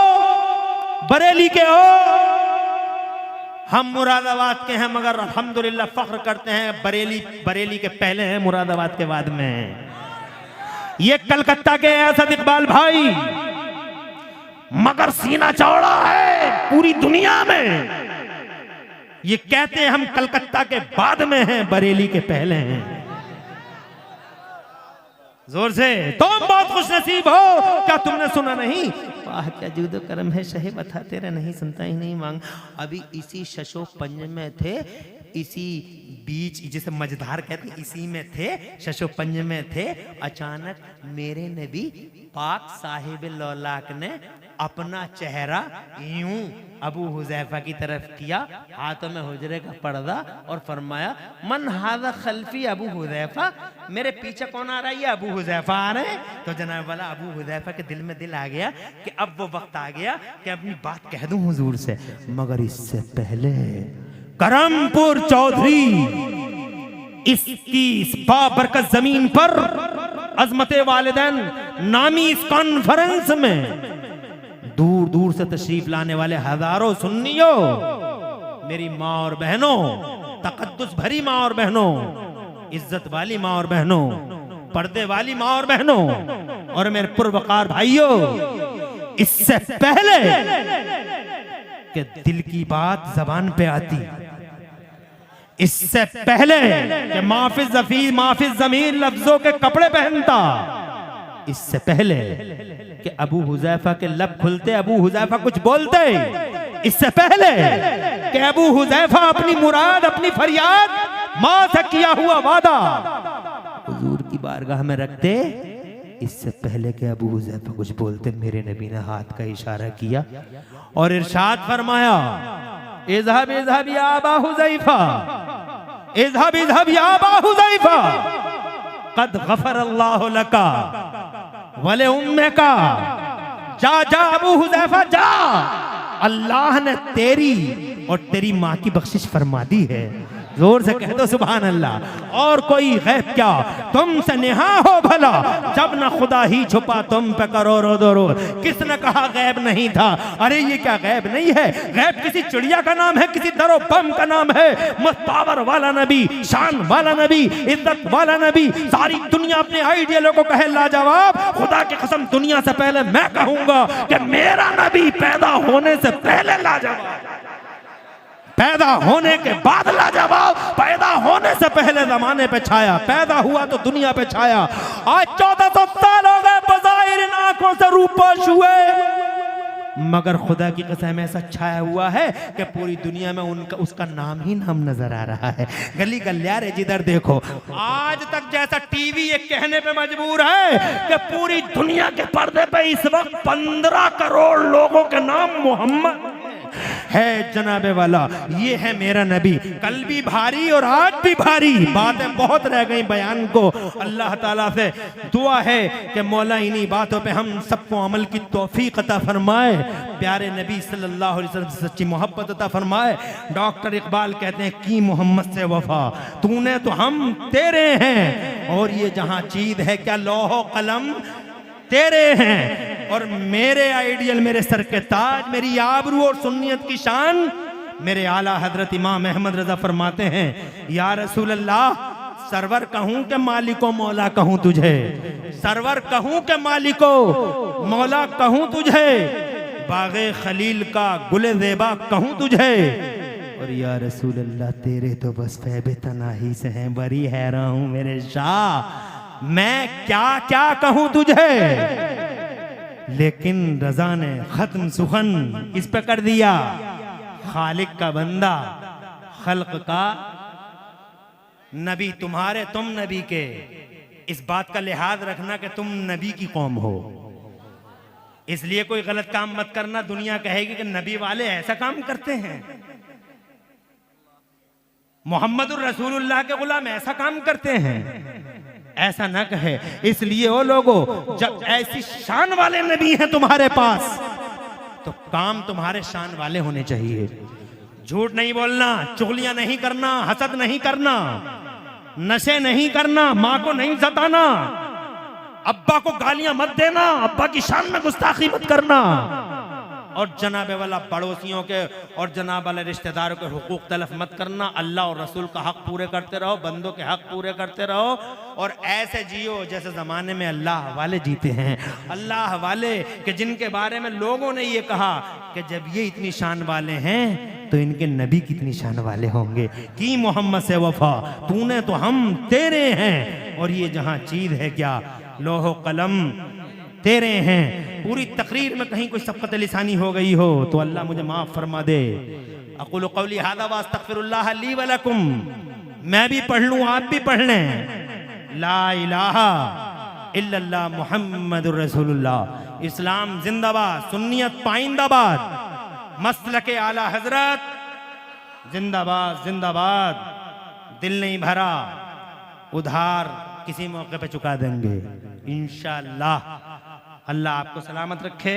बरेली के हो, हम मुरादाबाद के हैं, मगर अल्हम्दुलिल्लाह फख्र करते हैं बरेली के पहले हैं, मुरादाबाद के बाद में। ये कलकत्ता के असद इकबाल भाई, मगर सीना चौड़ा है पूरी दुनिया में। ये कहते हैं हम कलकत्ता के बाद में हैं, बरेली के पहले हैं। जोर से, तुम बहुत खुश नसीब हो। क्या तुमने सुना नहीं? वाह क्या जूदो करम है शहे बता तेरा, नहीं सुनता ही नहीं मांग। अभी इसी शशो पंज में थे, इसी बीच जिसे मझधार कहते हैं, इसी में थे, शशो पंज में थे। अचानक मेरे नबी पाक साहिब लौलाक ने अपना चेहरा यूं अबू हुजैफा की तरफ किया, हाथों में हुजरे का पर्दा, और फरमाया मन हादा खल्फी अबू हुजैफा, मेरे पीछे कौन आ रहा है? ये अबू हुजैफा आ रहे हैं। तो जनाब वाला अबू हुजैफा के दिल में दिल आ गया कि अब वो वक्त आ गया कि अपनी बात कह दूं हुजूर से। मगर इससे पहले करमपुर चौधरी इसकी इस बाबरकत जमीन पर अजमत वालिदैन नामी इस कॉन्फ्रेंस में दूर दूर से तशरीफ लाने वाले हजारों सुन्नियों, मेरी माँ और बहनों, तकद्दुस भरी माँ और बहनों, इज्जत वाली माँ और बहनों, पर्दे वाली माँ और बहनों, और मेरे पुरवकार भाइयों, इससे पहले कि दिल की बात जबान पे आती, इससे पहले कि माफिज ज़मीर लफ्जों के कपड़े पहनता, इससे पहले कि अबू हुजैफा के लब खुलते, अबू हुजैफा कुछ बोलते, इससे पहले कि अबू हुजैफा अपनी मुराद, अपनी फरियाद, मां से किया हुआ वादा हुजूर की बारगाह में रखते, इससे पहले कि अबू हुजैफा कुछ बोलते, मेरे नबी ने हाथ का इशारा किया और इरशाद फरमाया, इज़हब इज़हब या अबा हुजैफा, इज़हब इज़हब या अबा हुजैफा, क़द गफ़र अल्लाहु लका वले उम्मे का, जा जा अबू हुजैफा जा, अल्लाह ने तेरी और तेरी माँ की बख्शिश फरमा दी है। जोर से कह दो सुभान अल्लाह। और कोई गैब क्या, तुमसे नेहा हो भला, जब न खुदा ही छुपा तुम पे करो रो दो रो। किसने कहा गैब नहीं था? अरे ये क्या गैब नहीं है? गैब किसी चिड़िया का नाम है, किसी दरो बम का नाम है। पावर वाला नबी, शान वाला नबी, इज्जत वाला नबी, सारी दुनिया अपने आइडियलों को कहे लाजवाब। खुदा की कसम दुनिया से पहले मैं कहूंगा कि मेरा नबी पैदा होने से पहले लाजवाब, पैदा होने के बाद लाजवाब, पैदा होने से पहले जमाने पे छाया, पैदा हुआ तो दुनिया पे छाया। आज 1400 साल हो गए बज़ाहिर इन आंखों से रूपोश हुए, मगर खुदा की कसम ऐसा छाया हुआ है कि पूरी दुनिया में उनका उसका नाम ही नाम नजर आ रहा है। गली गलियारे जिधर देखो, आज तक जैसा टीवी ये कहने पे मजबूर है कि पूरी दुनिया के पर्दे पे इस वक्त 15 करोड़ लोगों के नाम मोहम्मद है जनाबे वाला। ये है मेरा नबी। कल भी भारी और आज भी भारी, बातें बहुत रह गई बयान को। अल्लाह ताला से दुआ है कि मौला इन्हीं बातों पे हम सबको अमल की तौफीक अता फरमाए, प्यारे नबी सल्लल्लाहु अलैहि वसल्लम से सच्ची मोहब्बत अता फरमाए। डॉक्टर इकबाल कहते हैं की मोहम्मद से वफा, तूने तो हम तेरे हैं, और ये जहां चीज है क्या लौहो कलम तेरे हैं, और मेरे आइडियल, मेरे सर के ताज, मेरी आबरू और सुन्नियत की शान, मेरे आला हजरत इमाम अहमद रजा फरमाते हैं या रसूल अल्लाह, सरवर कहूं के मालिको मौला कहूं तुझे, सरवर कहूं के मालिको मौला कहूं तुझे, बागे खलील का गुले ज़ेबा कहूं तुझे, और या रसूल अल्लाह तेरे तो बस फैबे तनाही से हैं, बड़ी हैरान हूं मेरे शाह, मैं क्या क्या कहूं तुझे। लेकिन रजा ने खत्म सुखन इस पे कर दिया, खालिक का बंदा, खल्क का नबी, तुम्हारे तुम नबी के, इस बात का लिहाज रखना कि तुम नबी की कौम हो, इसलिए कोई गलत काम मत करना। दुनिया कहेगी कि नबी वाले ऐसा काम करते हैं, मोहम्मदुर रसूलुल्लाह के गुलाम ऐसा काम करते हैं, ऐसा ना कहे। इसलिए वो लोगों, जब ऐसी शान वाले नबी हैं तुम्हारे पास, तो काम तुम्हारे शान वाले होने चाहिए। झूठ नहीं बोलना, चुगलियां नहीं करना, हसद नहीं करना, नशे नहीं करना, माँ को नहीं सताना, अब्बा को गालियां मत देना, अब्बा की शान में गुस्ताखी मत करना, और जनाबे वाला पड़ोसियों के और जनाब वाले रिश्तेदारों के हुकूक तलफ मत करना। अल्लाह और रसूल का हक पूरे करते रहो, बंदों के हक पूरे करते रहो, और ऐसे जियो जैसे ज़माने में अल्लाह वाले जीते हैं। अल्लाह वाले कि जिनके बारे में लोगों ने ये कहा कि जब ये इतनी शान वाले हैं तो इनके नबी कितनी शान वाले होंगे। की मोहम्मद से वफा, तूने तो हम तेरे हैं, और ये जहाँ चीज़ है क्या लोहो कलम तेरे हैं। पूरी तकरीर में कहीं कोई सबकत लिसानी हो गई हो तो अल्लाह मुझे माफ़ फरमा दे। अक़ुलु क़ौली हाज़ा व अस्तग़फ़िरुल्लाह ली व लकुम, मैं भी पढ़ लूँ आप भी पढ़ लें। ला इलाहा इल्लल्लाह मुहम्मदुर रसूलुल्लाह। इस्लाम जिंदाबाद, सुन्नियत पाइंदाबाद, मसलके आला हजरत जिंदाबाद जिंदाबाद। दिल नहीं भरा उधार किसी मौके पे चुका देंगे इंशाअल्लाह। अल्लाह आपको सलामत रखे,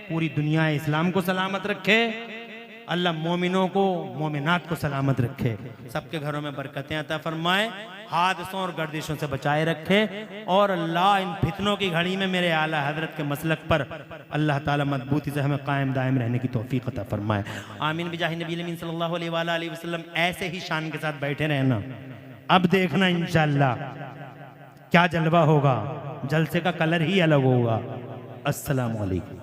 पूरी दुनिया इस्लाम को सलामत रखे, अल्लाह मोमिनों को मोमिनात को सलामत रखे, सबके घरों में बरकतें अता फरमाए, हादसों और गर्दिशों से बचाए रखे, और अल्लाह इन फितनों की घड़ी में मेरे आला हजरत के मसलक पर अल्लाह ताला मजबूती से हमें कायम दायम रहने की तौफीक अता फरमाए। आमीन बिजाहि नबी अमीन सल्लल्लाहु अलैहि वसल्लम। ऐसे ही शान के साथ बैठे रहना, अब देखना इंशाअल्लाह क्या जलवा होगा, जलसे का कलर ही अलग होगा। अस्सलामु अलैकुम।